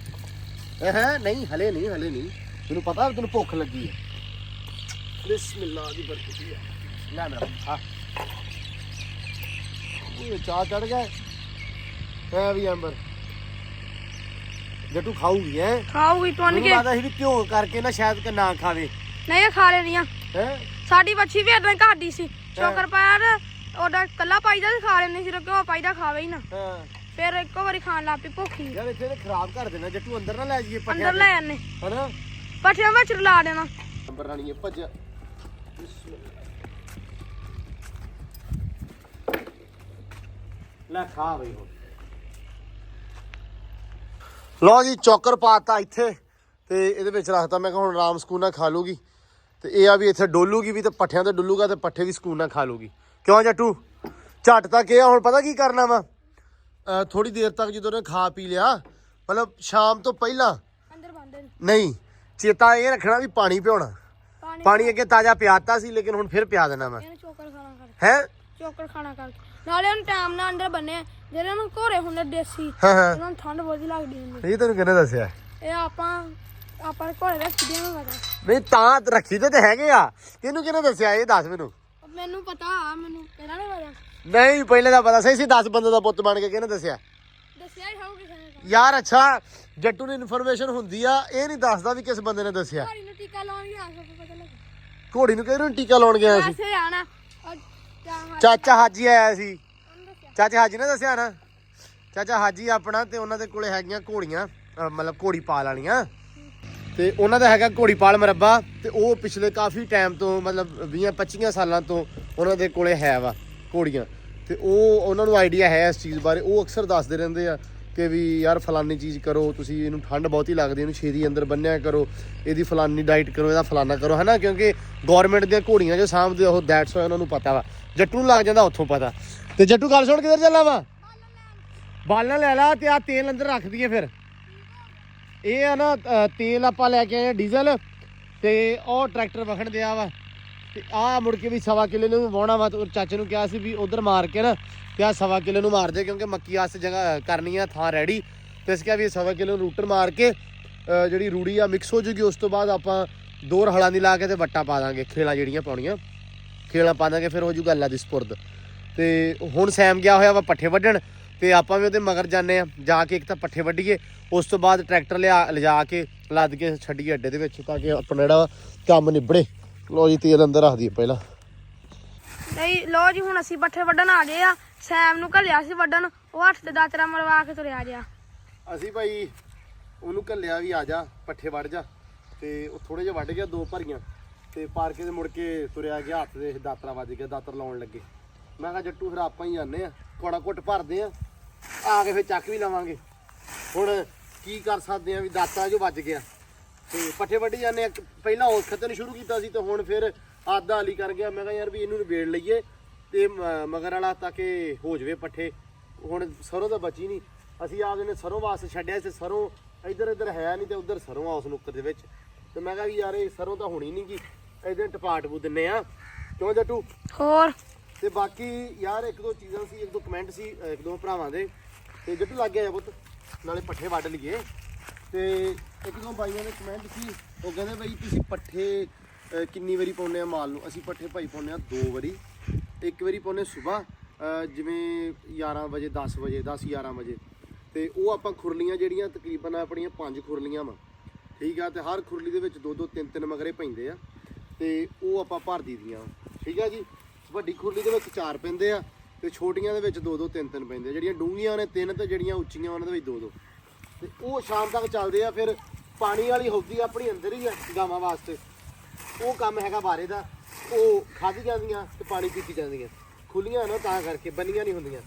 ਨਹੀਂ ਹਲੇ ਨਹੀਂ ਤੈਨੂੰ ਪਤਾ ਤੈਨੂੰ ਭੁੱਖ ਲੱਗੀ ਹੈ ਬਿਸਮਿਲ੍ਲਾ ਦੀ ਬਰਕਤ ਹੈ ਲੈ ਮੇਰਾ ਆ ਇਹ ਚਾਹ ਚੜ ਗਏ ਹੈ ਵੀ ਅੰਬਰ ਜੱਟੂ ਖਾਊਗੀ ਹੈ ਖਾਊਗੀ ਤੁੰਨ ਮੈਨੂੰ ਕੇ ਲੱਗਦਾ ਸੀ ਵੀ ਘਿਓ ਕਰਕੇ ਨਾ ਸ਼ਾਇਦ ਕਿ ਨਾ ਖਾਵੇ ਨਹੀਂ ਇਹ ਖਾ ਲੈਣੀਆਂ ਹੈ ਸਾਡੀ ਬੱਚੀ ਵੀ ਇਦਾਂ ਘਾਟੀ ਸੀ ਸ਼ੋਕਰ ਪਾਇਆ ਤੇ ਉਹਦਾ ਕੱਲਾ ਪਾਈਦਾ ਸੀ ਖਾ ਲੈਂਦੇ ਸੀ ਕਿਉਂ ਪਾਈਦਾ ਖਾਵੇ ਹੀ ਨਾ ਹਾਂ ਫਿਰ ਇੱਕੋ ਵਾਰੀ ਖਾਣ ਲੱਗ ਪਈ ਭੁੱਖੀ ਯਾਰ ਇੱਥੇ ਤੇ ਖਰਾਬ ਕਰ ਦੇਣਾ ਜੱਟੂ ਅੰਦਰ ਨਾ ਲੈ ਜਾਈਏ ਅੰਦਰ ਲੈ ਆਨੇ ਹਨਾ ਪੱਠਿਆਂ ਵਿੱਚ ਰਲਾ ਦੇਣਾ ਅੰਬਰ ਰਾਣੀ ਇਹ ਭੱਜ ਲੈ ਖਾ ਬਈ ਹੁਣ ਲਓ ਜੀ ਚੌਕਰ ਪਾਤਾ ਇੱਥੇ ਤੇ ਇਹਦੇ ਵਿੱਚ ਰੱਖਤਾ ਮੈਂ ਕਿਹਾ ਹੁਣ ਆਰਾਮ ਸਕੂਨ ਨਾਲ ਖਾ ਲੂਗੀ ਤੇ ਇਹ ਆ ਵੀ ਇੱਥੇ ਡੋਲੂਗੀ ਵੀ ਤੇ ਪੱਠਿਆਂ ਤੇ ਡੁੱਲੂਗਾ ਤੇ ਪੱਠੇ ਵੀ ਸਕੂਨ ਨਾਲ ਖਾ ਲੂਗੀ ਕਿਉਂ ਜੱਟੂ ਝੱਟ ਤੱਕ ਇਹ ਆ ਹੁਣ ਪਤਾ ਕੀ ਕਰਨਾ ਵਾ ਥੋੜੀ ਦੇਰ ਤੱਕ ਜਦੋਂ ਉਹਨੇ ਖਾ ਪੀ ਲਿਆ ਮਤਲਬ ਸ਼ਾਮ ਤੋਂ ਪਹਿਲਾਂ ਅੰਦਰ ਬੰਦੇ ਨਹੀਂ ਚੇਤਾ ਇਹ ਰੱਖਣਾ ਵੀ ਪਾਣੀ ਪਿਉਣਾ ਪਾਣੀ ਅੱਗੇ ਤਾਜ਼ਾ ਪਿਆਤਾ ਸੀ ਲੇਕਿਨ ਹੁਣ ਫਿਰ ਪਿਆ ਦੇਣਾ ਮੈਂ ਇਹਨੂੰ ਚੋਕਰ ਖਾਣਾ ਕਰ ਹੈ ਚੋਕਰ ਖਾਣਾ ਕਰ ਨਾਲੇ ਉਹਨੂੰ ਟਾਈਮ ਨਾਲ ਅੰਦਰ ਬੰਨੇ ਜਿਹੜੇ ਨੂੰ ਘੋੜੇ ਹੁੰਦੇ ਦੇਸੀ ਹਾਂ ਉਹਨਾਂ ਨੂੰ ਠੰਡ ਬਹੁਤ ਲੱਗਦੀ ਹੁੰਦੀ ਇਹ ਤੈਨੂੰ ਕਿਹਨੇ ਦੱਸਿਆ ਇਹ ਆਪਾਂ ਘੋੜੇ ਰੱਖਦੇ ਹਾਂ ਪਤਾ ਨਹੀਂ ਤਾਂ ਰੱਖੀ ਤੇ ਹੈਗੇ ਆ ਤੈਨੂੰ ਕਿਹਨੇ ਦੱਸਿਆ ਇਹ ਦੱਸ ਮੈਨੂੰ ਮੈਨੂੰ ਪਤਾ ਮੈਨੂੰ ਕਿਹੜਾ ਨਹੀਂ ਪਤਾ ਨਹੀਂ ਪਹਿਲੇ ਦਾ ਪਤਾ ਸੀ 10 ਬੰਦੇ ਦਾ ਪੁੱਤ ਬਣ ਕੇ ਕਿਹਨੇ ਦੱਸਿਆ ਦੱਸਿਆ ਹੀ ਹੋਊ ਕਿਸੇ ਨੇ ਯਾਰ ਅੱਛਾ ਜੱਟੂ ਨੂੰ ਇਨਫੋਰਮੇਸ਼ਨ ਹੁੰਦੀ ਆ ਇਹ ਨਹੀਂ ਦੱਸਦਾ ਵੀ ਕਿਸ ਬੰਦੇ ਨੇ ਦੱਸਿਆ ਘੋੜੀ ਨੂੰ ਟੀਕਾ ਲਾਉਣ ਗਿਆ ਸਭ ਪਤਾ ਲੱਗਾ ਘੋੜੀ ਨੂੰ ਕਿਹਨੂੰ ਟੀਕਾ ਲਾਉਣ ਗਿਆ ਸੀ ਐਸੇ ਆਣਾ ਚਾਚਾ ਹਾਜੀ ਆਇਆ ਸੀ ਚਾਚਾ ਹਾਜੀ ਨੇ ਦੱਸਿਆ ਨਾ ਚਾਚਾ ਹਾਜੀ ਆਪਣਾ ਤੇ ਉਹਨਾਂ ਦੇ ਕੋਲੇ ਹੈਗੀਆਂ ਘੋੜੀਆਂ ਮਤਲਬ ਘੋੜੀ ਪਾਲ ਵਾਲੀਆਂ ਤੇ ਉਹਨਾਂ ਦਾ ਹੈਗਾ ਘੋੜੀ ਪਾਲ ਮਰੱਬਾ ਤੇ ਉਹ ਪਿਛਲੇ ਕਾਫੀ ਟਾਈਮ ਤੋਂ ਮਤਲਬ 20-25 ਸਾਲਾਂ ਤੋਂ ਉਹਨਾਂ ਦੇ ਕੋਲੇ ਹੈ ਵਾ ਘੋੜੀਆਂ ਤੇ ਉਹ ਉਹਨਾਂ ਨੂੰ ਆਈਡੀਆ ਹੈ ਇਸ ਚੀਜ਼ ਬਾਰੇ ਉਹ ਅਕਸਰ ਦੱਸਦੇ ਰਹਿੰਦੇ ਆ ਕਿ ਵੀ ਯਾਰ ਫਲਾਨੀ ਚੀਜ਼ ਕਰੋ ਤੁਸੀਂ ਇਹਨੂੰ ਠੰਡ ਬਹੁਤੀ ਲੱਗਦੀ ਇਹਨੂੰ ਛੇਤੀ ਅੰਦਰ ਬੰਨਿਆ ਕਰੋ ਇਹਦੀ ਫਲਾਨੀ ਡਾਈਟ ਕਰੋ ਇਹਦਾ ਫਲਾਨਾ ਕਰੋ ਹਨਾ ਕਿਉਂਕਿ ਗਵਰਨਮੈਂਟ ਦੀਆਂ ਘੋੜੀਆਂ ਜੋ ਸਾਂਭਦੇ ਉਹ ਦੈਟਸ ਉਹਨਾਂ ਨੂੰ ਪਤਾ ਵਾ ਜੱਟੂ ਨੂੰ ਲੱਗ ਜਾਂਦਾ ਉੱਥੋਂ ਪਤਾ ਤੇ ਜੱਟੂ ਗੱਲ ਸੁਣ ਕਿੱਧਰ ਚੱਲਾ ਵਾ ਬਾਲਣ ਲੈ ਲਾ ਤੇ ਆ ਤੇਲ ਅੰਦਰ ਰੱਖ ਦਈਏ ਫਿਰ ਇਹ ਆ ਨਾ ਤੇਲ ਆਪਾਂ ਲੈ ਕੇ ਆਏ ਡੀਜ਼ਲ ਤੇ ਉਹ ਟਰੈਕਟਰ ਵਖਣ ਦਿਆ ਵਾ ਤੇ ਆ ਮੁੜ ਕੇ ਵੀ 1.25 ਕਿੱਲੇ ਨੂੰ ਵਾਹੁਣਾ ਵਾ ਤੇ ਚਾਚੇ ਨੂੰ ਕਿਹਾ ਸੀ ਵੀ ਉਧਰ ਮਾਰ ਕੇ ਨਾ ਤੇ ਆ 1.25 ਕਿੱਲੇ ਨੂੰ ਮਾਰ ਦੇ ਕਿਉਂਕਿ ਮੱਕੀ ਆਸ ਜਗ੍ਹਾ ਕਰਨੀ ਆ ਥਾਂ ਰੈਡੀ ਤੇ ਇਸ ਕਿਹਾ ਵੀ 1.25 ਕਿੱਲੇ ਨੂੰ ਰੂਟਰ ਮਾਰ ਕੇ ਜਿਹੜੀ ਰੂੜੀ ਆ ਮਿਕਸ ਹੋ ਜੂਗੀ ਉਸ ਤੋਂ ਬਾਅਦ ਆਪਾਂ 2 ਹਲਾਂ ਦੀ ਲਾ ਕੇ ਤੇ ਵੱਟਾਂ ਪਾ ਦਾਂਗੇ ਖੇਲਾਂ ਜਿਹੜੀਆਂ ਪਾਉਣੀਆਂ ਖੇਲਾਂ ਪਾ ਦਾਂਗੇ ਫਿਰ ਹੋ ਜੂਗਾ ਅੱਲਾ ਦੀ ਸਪੁਰਦ ਤੇ ਹੁਣ ਸੈਮ ਗਿਆ ਹੋਇਆ ਵਾ ਪੱਠੇ ਵੱਢਣ ਤੇ ਆਪਾਂ ਵੀ ਉਹਦੇ ਮਗਰ ਜਾਂਦੇ ਆ ਜਾ ਕੇ ਇੱਕ ਤਾਂ ਪੱਠੇ ਵੱਢੀਏ ਉਸ ਤੋਂ ਬਾਅਦ ਟਰੈਕਟਰ ਲਿਜਾ ਕੇ ਲੱਦ ਕੇ ਛੱਡੀਏ ਅੱਡੇ ਦੇ ਵਿੱਚ ਤਾਂ ਕਿ ਆਪਣਾ ਜਿਹੜਾ ਕੰਮ ਨਿਬੜੇ ਲੋ ਜੀ ਤੇਲ ਅੰਦਰ ਰੱਖ ਦਈਏ ਪਹਿਲਾਂ ਨਹੀਂ ਲੋ ਜੀ ਹੁਣ ਅਸੀਂ ਪੱਠੇ ਵੱਢਣ ਆ ਗਏ ਆ ਸੈਮ ਨੂੰ ਘੱਲਿਆ ਸੀ ਵੱਢਣ ਉਹ ਹੱਥ ਤੇ ਦਾਤਰਾ ਮਰਵਾ ਕੇ ਤੁਰਿਆ ਗਿਆ ਅਸੀਂ ਭਾਈ ਉਹਨੂੰ ਘੱਲਿਆ ਵੀ ਆ ਜਾ ਪੱਠੇ ਵੱਢ ਜਾ ਤੇ ਉਹ ਥੋੜੇ ਜਿਹਾ ਵੱਢ ਗਿਆ 2 ਭਰੀਆਂ ਤੇ ਪਾਰ ਕੇ ਮੁੜ ਕੇ ਤੁਰਿਆ ਗਿਆ ਹੱਥ ਦੇ ਦਾਤਰਾ ਵੱਜ ਗਿਆ ਦਾਤਰ ਲਾਉਣ ਲੱਗੇ ਮੈਂ ਕਿਹਾ ਜੱਟੂ ਫਿਰ ਆਪਾਂ ਹੀ ਜਾਂਦੇ ਆ ਕੋੜਾ ਘੁੱਟ ਭਰਦੇ ਆ ਕੇ ਫਿਰ ਚੱਕ ਵੀ ਲਵਾਂਗੇ ਹੁਣ ਕੀ ਕਰ ਸਕਦੇ ਆ ਵੀ ਦਾਤਰਾ ਜੋ ਵੱਜ ਗਿਆ ਤੇ ਪੱਠੇ ਵੱਢੀ ਜਾਂਦੇ ਆ ਪਹਿਲਾਂ ਉਸ ਖਤਨ ਸ਼ੁਰੂ ਕੀਤਾ ਸੀ ਤੇ ਹੁਣ ਫਿਰ ਆਦਾ ਹਾਲੀ ਕਰ ਗਿਆ ਮੈਂ ਕਿਹਾ ਯਾਰ ਵੀ ਇਹਨੂੰ ਨਿਬੇੜ ਲਈਏ ਤੇ ਮਗਰ ਵਾਲਾ ਤਾਂ ਕਿ ਹੋ ਜਵੇ ਪੱਠੇ ਹੁਣ ਸਰੋਂ ਤਾਂ ਬਚੀ ਨਹੀਂ ਅਸੀਂ ਆਪਦੇ ਨੇ ਸਰੋਂ ਵਾਸਤੇ ਛੱਡਿਆ ਸੀ ਸਰੋਂ ਇੱਧਰ ਹੈ ਨਹੀਂ ਤੇ ਉੱਧਰ ਸਰੋਂ ਆ ਉਸ ਨੁੱਕਰ ਦੇ ਵਿੱਚ ਤੇ ਮੈਂ ਕਿਹਾ ਵੀ ਯਾਰ ਇਹ ਸਰੋਂ ਤਾਂ ਹੋਣੀ ਨਹੀਂ ਗੀ ਇਹਦੇ ਟਪਾ ਟਪੂ ਦਿੰਨੇ ਆ ਕਿਉਂ ਜੱਟੂ ਹੋਰ ਤੇ ਬਾਕੀ ਯਾਰ ਇੱਕ ਦੋ ਚੀਜ਼ਾਂ ਸੀ ਇੱਕ ਦੋ ਕਮੈਂਟ ਸੀ ਇੱਕ ਦੋ ਭਰਾਵਾਂ ਦੇ ਤੇ ਜੱਟੂ ਲੱਗ ਗਿਆ ਪੁੱਤ ਨਾਲੇ ਪੱਠੇ ਵੱਢ ਲਈਏ ਤੇ ਇੱਕ ਦੋ ਬਾਈਆਂ ਦੇ ਕਮੈਂਟ ਸੀ ਉਹ ਕਹਿੰਦੇ ਬਈ ਤੁਸੀਂ ਪੱਠੇ ਕਿੰਨੀ ਵਾਰੀ ਪਾਉਂਦੇ ਆ ਮਾਲ ਨੂੰ ਅਸੀਂ ਪੱਠੇ ਭਾਈ ਪਾਉਂਦੇ ਆ 2 ਵਾਰੀ ਇੱਕ ਵਾਰੀ ਪਾਉਂਦੇ ਸਵੇਰ ਜਿਵੇਂ 11 ਵਜੇ 10 ਵਜੇ 10-11 ਵਜੇ ਤੇ ਉਹ ਆਪਾਂ ਖੁਰਲੀਆਂ ਜਿਹੜੀਆਂ ਤਕਰੀਬਨ ਆਪਣੀਆਂ 5 ਖੁਰਲੀਆਂ ਵਾ ਠੀਕ ਆ ਤੇ ਹਰ ਖੁਰਲੀ ਦੇ ਵਿੱਚ 2-2 3-3 ਮਗਰੇ ਪੈਂਦੇ ਆ ਤੇ ਉਹ ਆਪਾਂ ਭਰ ਦਈਦੀਆਂ ਠੀਕ ਆ ਜੀ ਵੱਡੀ ਖੁਰਲੀ ਦੇ ਵਿੱਚ 4 ਪੈਂਦੇ ਆ ਤੇ ਛੋਟੀਆਂ ਦੇ ਵਿੱਚ 2-2 3-3 ਪੈਂਦੇ ਆ ਜਿਹੜੀਆਂ ਡੂੰਘੀਆਂ ਨੇ 3 ਤੇ ਜਿਹੜੀਆਂ ਉੱਚੀਆਂ ਉਹਨਾਂ ਦੇ ਵਿੱਚ 2-2 ਤੇ ਉਹ ਸ਼ਾਮ ਤੱਕ ਚੱਲਦੇ ਆ ਫਿਰ ਪਾਣੀ ਵਾਲੀ ਹੌਦੀ ਆਪਣੀ ਅੰਦਰ ਹੀ ਆ ਗਾਵਾਂ ਵਾਸਤੇ ਉਹ ਕੰਮ ਹੈਗਾ ਬਾਰੇ ਦਾ ਉਹ ਖਾਧੀ ਜਾਂਦੀਆਂ ਤੇ ਪਾਣੀ ਪੀਤੀ ਜਾਂਦੀਆਂ ਖੁੱਲੀਆਂ ਨਾ ਤਾਂ ਕਰਕੇ ਬੰਨੀਆਂ ਨਹੀਂ ਹੁੰਦੀਆਂ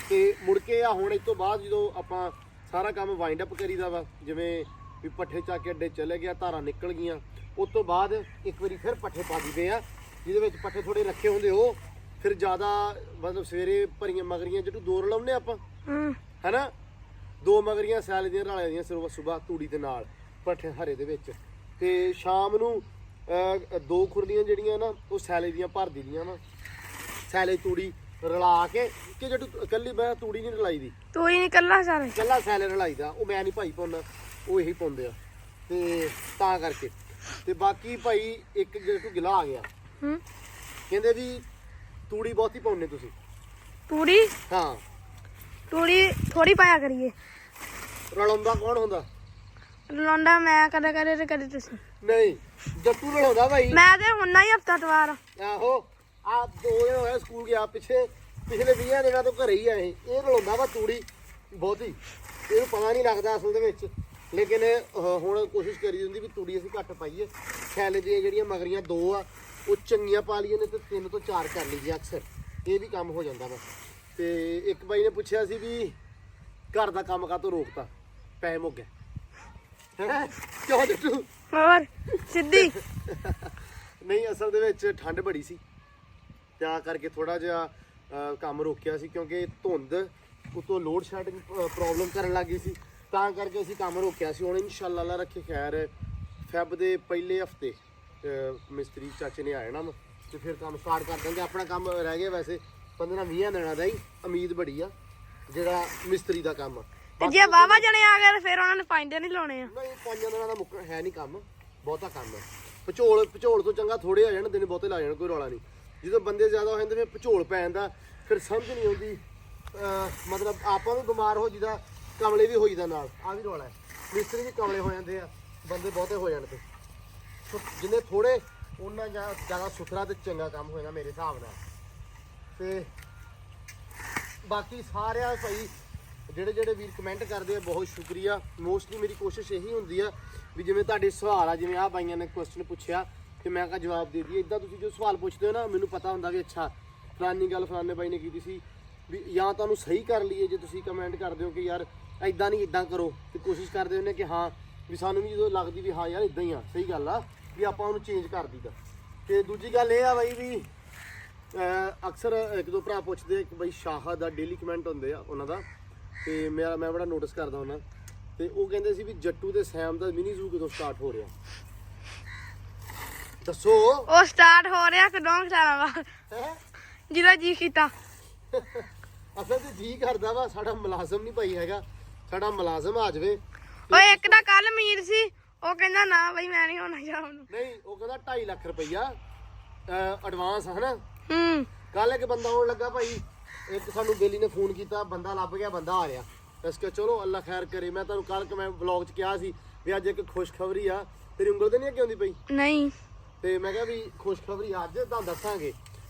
ਤੇ ਮੁੜ ਕੇ ਆ ਹੁਣ ਇਸ ਤੋਂ ਬਾਅਦ ਜਦੋਂ ਆਪਾਂ ਸਾਰਾ ਕੰਮ ਵਾਈਂਡ ਅਪ ਕਰੀਦਾ ਵਾ ਜਿਵੇਂ ਵੀ ਪੱਠੇ ਚੱਕ ਕੇ ਅੱਡੇ ਚਲੇ ਗਿਆ ਧਾਰਾਂ ਨਿਕਲ ਗਈਆਂ ਉਸ ਤੋਂ ਬਾਅਦ ਇੱਕ ਵਾਰੀ ਫਿਰ ਪੱਠੇ ਪਾ ਦਿੰਦੇ ਆ ਜਿਹਦੇ ਵਿੱਚ ਪੱਠੇ ਥੋੜੇ ਰੱਖੇ ਹੁੰਦੇ ਉਹ ਫਿਰ ਜ਼ਿਆਦਾ ਮਤਲਬ ਸਵੇਰੇ ਭਰੀਆਂ ਮਗਰੀਆਂ ਜਦੋਂ 2 ਲਾਉਂਦੇ ਆਪਾਂ ਹੈਨਾ ਦੋ ਮਗਰੀਆਂ ਸੈਲ ਦੀਆਂ ਰਲਾਈਆਂ ਦੀਆਂ ਸਵੇਰ ਤੂੜੀ ਦੇ ਨਾਲ ਪੱਠੇ ਹਰੇ ਦੇ ਵਿੱਚ, ਤੇ ਸ਼ਾਮ ਨੂੰ ਦੋ ਖੁਰਲੀਆਂ ਜਿਹੜੀਆਂ ਨਾ ਉਹ ਸੈਲੇ ਦੀਆਂ ਭਰ ਦੀਆਂ ਵਾ, ਸੈਲੇ ਤੂੜੀ ਰਲਾ ਕੇ ਕਿ ਜੱਟੂ ਇਕੱਲੀ ਮੈਂ ਤੂੜੀ ਨਹੀਂ ਰਲਾਈ ਦੀ, ਤੂੰ ਹੀ ਨਿਕਲਣਾ ਸਾਰੇ ਇਕੱਲਾ ਸੈਲੇ ਰਲਾਈਦਾ, ਉਹ ਮੈਂ ਨਹੀਂ ਭਾਈ ਪਾਉਂਦਾ, ਉਹ ਇਹੀ ਪਾਉਂਦੇ ਆ, ਤੇ ਤਾਂ ਕਰਕੇ। ਤੇ ਬਾਕੀ ਭਾਈ ਇੱਕ ਜੱਟੂ ਗਿਲਾ ਆ ਗਿਆ, ਹੂੰ ਕਹਿੰਦੇ ਵੀ ਤੂੜੀ ਬਹੁਤੀ ਪਾਉਂਦੇ ਤੁਸੀਂ। ਤੂੜੀ ਹਾਂ ਤੂੜੀ ਥੋੜੀ ਪਾਇਆ ਕਰੀਏ, ਰਲਾਉਂਦਾ ਕੌਣ ਹੁੰਦਾ? ਲਾਉਂਦਾ ਮੈਂ ਕਦੇ ਕਦੇ ਤੇ ਕਦੇ ਤੁਸੀਂ। ਨਹੀਂ ਜੱਟੂ ਰਲਾਉਂਦਾ ਭਾਈ। ਮੈਂ ਤੇ ਹੁੰਨਾ ਹੀ ਹਫਤਾ ਦਵਾਰ। ਆਹੋ ਆ 2 ਦਿਨ ਹੋਇਆ ਸਕੂਲ ਗਿਆ, ਪਿਛਲੇ 20 ਦਿਨਾਂ ਤੋਂ ਘਰੇ ਹੀ ਆਏ। ਇਹ ਰਲਾਉਂਦਾ ਵਾ ਤੂੜੀ ਬਹੁਤੀ, ਇਹਨੂੰ ਪਤਾ ਨਹੀਂ ਲੱਗਦਾ ਅਸਲ ਦੇ ਵਿੱਚ, ਲੇਕਿਨ ਹੁਣ ਕੋਸ਼ਿਸ਼ ਕਰੀ ਹੁੰਦੀ ਵੀ ਤੂੜੀ ਅਸੀਂ ਘੱਟ ਪਾਈਏ। ਥੈਲੇ ਦੀਆਂ ਜਿਹੜੀਆਂ ਮਗਰੀਆਂ 2 ਆ ਉਹ ਚੰਗੀਆਂ ਪਾ ਲਈਏ ਨੇ, ਤੇ 3 ਤੋਂ 4 ਕਰ ਲਈਏ ਅਕਸਰ, ਇਹ ਵੀ ਕੰਮ ਹੋ ਜਾਂਦਾ ਵਾ। ਤੇ ਇੱਕ ਬਾਈ ਨੇ ਪੁੱਛਿਆ ਸੀ ਵੀ ਘਰ ਦਾ ਕੰਮ ਕਾਹਤੋਂ ਰੋਕਤਾ, ਪੈਸੇ ਮੁੱਕ ਗਏ ਕਿਉਂ ਜੱਟੂ? ਹੋਰ ਸਿੱਧੀ ਨਹੀਂ ਅਸਲ ਦੇ ਵਿੱਚ ਠੰਡ ਬੜੀ ਸੀ, ਤਾਂ ਕਰਕੇ ਥੋੜਾ ਜਿਹਾ ਕੰਮ ਰੋਕਿਆ ਸੀ, ਕਿਉਂਕਿ ਧੁੰਦ ਉਤੋਂ ਲੋਡ ਸ਼ੈਡਿੰਗ ਪ੍ਰੋਬਲਮ ਕਰਨ ਲੱਗੀ ਸੀ, ਤਾਂ ਕਰਕੇ ਅਸੀਂ ਕੰਮ ਰੋਕਿਆ ਸੀ। ਹੁਣ ਇਨਸ਼ਾਅੱਲਾ ਅੱਲਾ ਰੱਖੇ ਖੈਰ ਫੈਬ ਦੇ ਪਹਿਲੇ ਹਫਤੇ ਮਿਸਤਰੀ ਚਾਚੇ ਨੇ ਆ ਜਾਣਾ ਵਾ, ਤੇ ਫਿਰ ਕੰਮ ਸਟਾਰਟ ਕਰ ਦਾਂਗੇ। ਆਪਣਾ ਕੰਮ ਰਹਿ ਗਿਆ ਵੈਸੇ 15-20 ਦਿਨਾਂ ਦਾ ਹੀ, ਉਮੀਦ ਬੜੀ ਆ ਜਿਹੜਾ ਮਿਸਤਰੀ ਦਾ ਕੰਮ ਆ। ਤੇ ਜੇ ਵਾਵਾ ਜਣੇ ਆ ਗਏ ਫਿਰ ਉਹਨਾਂ ਨੇ ਪਾਇੰਦੇ ਨਹੀਂ ਲਾਉਣੇ ਆ। ਨਹੀਂ 5 ਦਿਨਾਂ ਦਾ ਮੁੱਕਣ ਹੈ ਨਹੀਂ ਕੰਮ, ਬਹੁਤਾ ਕੰਮ ਹੈ। ਭਚੋਲ ਤੋਂ ਚੰਗਾ ਥੋੜੇ ਆ ਜਾਣ, ਦਿਨ ਬਹੁਤੇ ਲਾ ਜਾਣ, ਕੋਈ ਰੌਲਾ ਨਹੀਂ। ਜਦੋਂ ਬੰਦੇ ਜ਼ਿਆਦਾ ਹੋ ਜਾਂਦੇ ਫਿਰ ਭਚੋਲ ਪੈ ਜਾਂਦਾ, ਫਿਰ ਸਮਝ ਨਹੀਂ ਆਉਂਦੀ, ਮਤਲਬ ਆਪਾਂ ਵੀ ਬਿਮਾਰ ਹੋ ਜੀਦਾ, ਕਮਲੇ ਵੀ ਹੋ ਜੀਦਾ ਨਾਲ, ਆ ਵੀ ਰੌਲਾ ਹੈ। ਮਿਸਤਰੀ ਵੀ ਕਮਲੇ ਹੋ ਜਾਂਦੇ ਆ, ਬੰਦੇ ਬਹੁਤੇ ਹੋ ਜਾਣ ਤੇ ਜਿੰਨੇ ਥੋੜੇ ਉਹਨਾਂ ਜ਼ਿਆਦਾ ਸੁਥਰਾ ਤੇ ਚੰਗਾ ਕੰਮ ਹੋਏਗਾ ਮੇਰੇ ਹਿਸਾਬ ਨਾਲ। ਤੇ ਬਾਕੀ ਸਾਰਿਆਂ ਭਾਈ ਜਿਹੜੇ ਵੀਰ ਕਮੈਂਟ ਕਰਦੇ ਆ, ਬਹੁਤ ਸ਼ੁਕਰੀਆ। ਮੋਸਟਲੀ ਮੇਰੀ ਕੋਸ਼ਿਸ਼ ਇਹੀ ਹੁੰਦੀ ਆ ਵੀ ਜਿਵੇਂ ਤੁਹਾਡੇ ਸਵਾਲ ਆ, ਜਿਵੇਂ ਆਹ ਬਾਈਆਂ ਨੇ ਕੁਐਸਚਨ ਪੁੱਛਿਆ ਤੇ ਮੈਂ ਕਹਾ ਜਵਾਬ ਦੇ ਦਈਏ। ਇਦਾਂ ਤੁਸੀਂ ਜੋ ਸਵਾਲ ਪੁੱਛਦੇ ਹੋ ਨਾ, ਮੈਨੂੰ ਪਤਾ ਹੁੰਦਾ ਵੀ ਅੱਛਾ ਫਲਾਨੀ ਗੱਲ ਫਲਾਨੇ ਬਾਈ ਨੇ ਕੀਤੀ ਸੀ, ਵੀ ਜਾਂ ਤੁਹਾਨੂੰ ਸਹੀ ਕਰ ਲਈਏ। ਜੇ ਤੁਸੀਂ ਕਮੈਂਟ ਕਰਦੇ ਹੋ ਕਿ ਯਾਰ ਇਦਾਂ ਨਹੀਂ ਇਦਾਂ ਕਰੋ, ਤੇ ਕੋਸ਼ਿਸ਼ ਕਰਦੇ ਹੁੰਦੇ ਕਿ ਹਾਂ ਵੀ ਸਾਨੂੰ ਵੀ ਜਦੋਂ ਲੱਗਦੀ ਵੀ ਹਾਂ ਯਾਰ ਇਦਾਂ ਹੀ ਆ, ਸਹੀ ਗੱਲ ਆ, ਵੀ ਆਪਾਂ ਉਹਨੂੰ ਚੇਂਜ ਕਰ ਦਈਦਾ। ਤੇ ਦੂਜੀ ਗੱਲ ਇਹ ਆ ਬਾਈ ਵੀ ਅਕਸਰ ਇੱਕ ਦੋ ਭਰਾ ਪੁੱਛਦੇ, ਇੱਕ ਬਾਈ ਸ਼ਾਹਦ ਦਾ ਡੇਲੀ ਕਮੈਂਟ ਹੁੰਦੇ ਆ ਉਹਨਾਂ ਦਾ, ਤੇ ਮੈਂ ਬੜਾ ਨੋਟਿਸ ਕਰਦਾ ਹੁੰਦਾ, ਤੇ ਉਹ ਕਹਿੰਦੇ ਸੀ ਵੀ ਜੱਟੂ ਤੇ ਸੈਮ ਦਾ ਮਿਨੀ ਜ਼ੂ ਕਦੋਂ ਸਟਾਰਟ ਹੋ ਰਿਹਾ, ਦੱਸੋ। ਉਹ ਸਟਾਰਟ ਹੋ ਰਿਹਾ ਕਦੋਂ ਸਾਰਾ ਵਾ ਹੈ ਜਿਹਦਾ ਜੀ ਕੀਤਾ। ਅਸਲ ਤੇ ਜੀ ਕਰਦਾ ਵਾ ਸਾਡਾ ਮੁਲਾਜ਼ਮ ਨਹੀਂ ਭਾਈ ਹੈਗਾ, ਸਾਡਾ ਮੁਲਾਜ਼ਮ ਆ ਜਾਵੇ। ਓਏ ਇੱਕ ਦਾ ਕੱਲ ਮੀਰ ਸੀ, ਉਹ ਕਹਿੰਦਾ ਨਾ ਬਈ ਮੈਂ ਨਹੀਂ ਹੋਣਾ ਸ਼ਾਮ ਨੂੰ। ਨਹੀਂ ਉਹ ਕਹਿੰਦਾ 2.5 ਲੱਖ ਰੁਪਈਆ ਐਡਵਾਂਸ ਹੈ ਨਾ। ਕੱਲ ਇੱਕ ਬੰਦਾ ਆਉਣ ਲੱਗਾ ਭਾਈ, ਇੱਕ ਸਾਨੂੰ ਬੇਲੀ ਨੇ ਫੋਨ ਕੀਤਾ, ਬੰਦਾ ਲੱਭ ਗਿਆ, ਬੰਦਾ ਆ ਰਿਹਾ। ਇਸ ਕਰਕੇ ਚਲੋ ਅੱਲਾ ਖੈਰ ਕਰੇ। ਮੈਂ ਤੁਹਾਨੂੰ ਕੱਲ ਮੈਂ ਵਲੌਗ 'ਚ ਕਿਹਾ ਸੀ ਵੀ ਅੱਜ ਇੱਕ ਖੁਸ਼ਖਬਰੀ ਆ, ਤੇਰੀ ਉਂਗਲ ਤੇ ਨਹੀਂ ਅੱਗੇ ਆਉਂਦੀ ਪਈ? ਨਹੀਂ ਤੇ ਮੈਂ ਕਿਹਾ ਵੀ ਖੁਸ਼ਖਬਰੀ ਅੱਜ ਤੁਹਾਨੂੰ ਦੱਸਾਂਗੇ।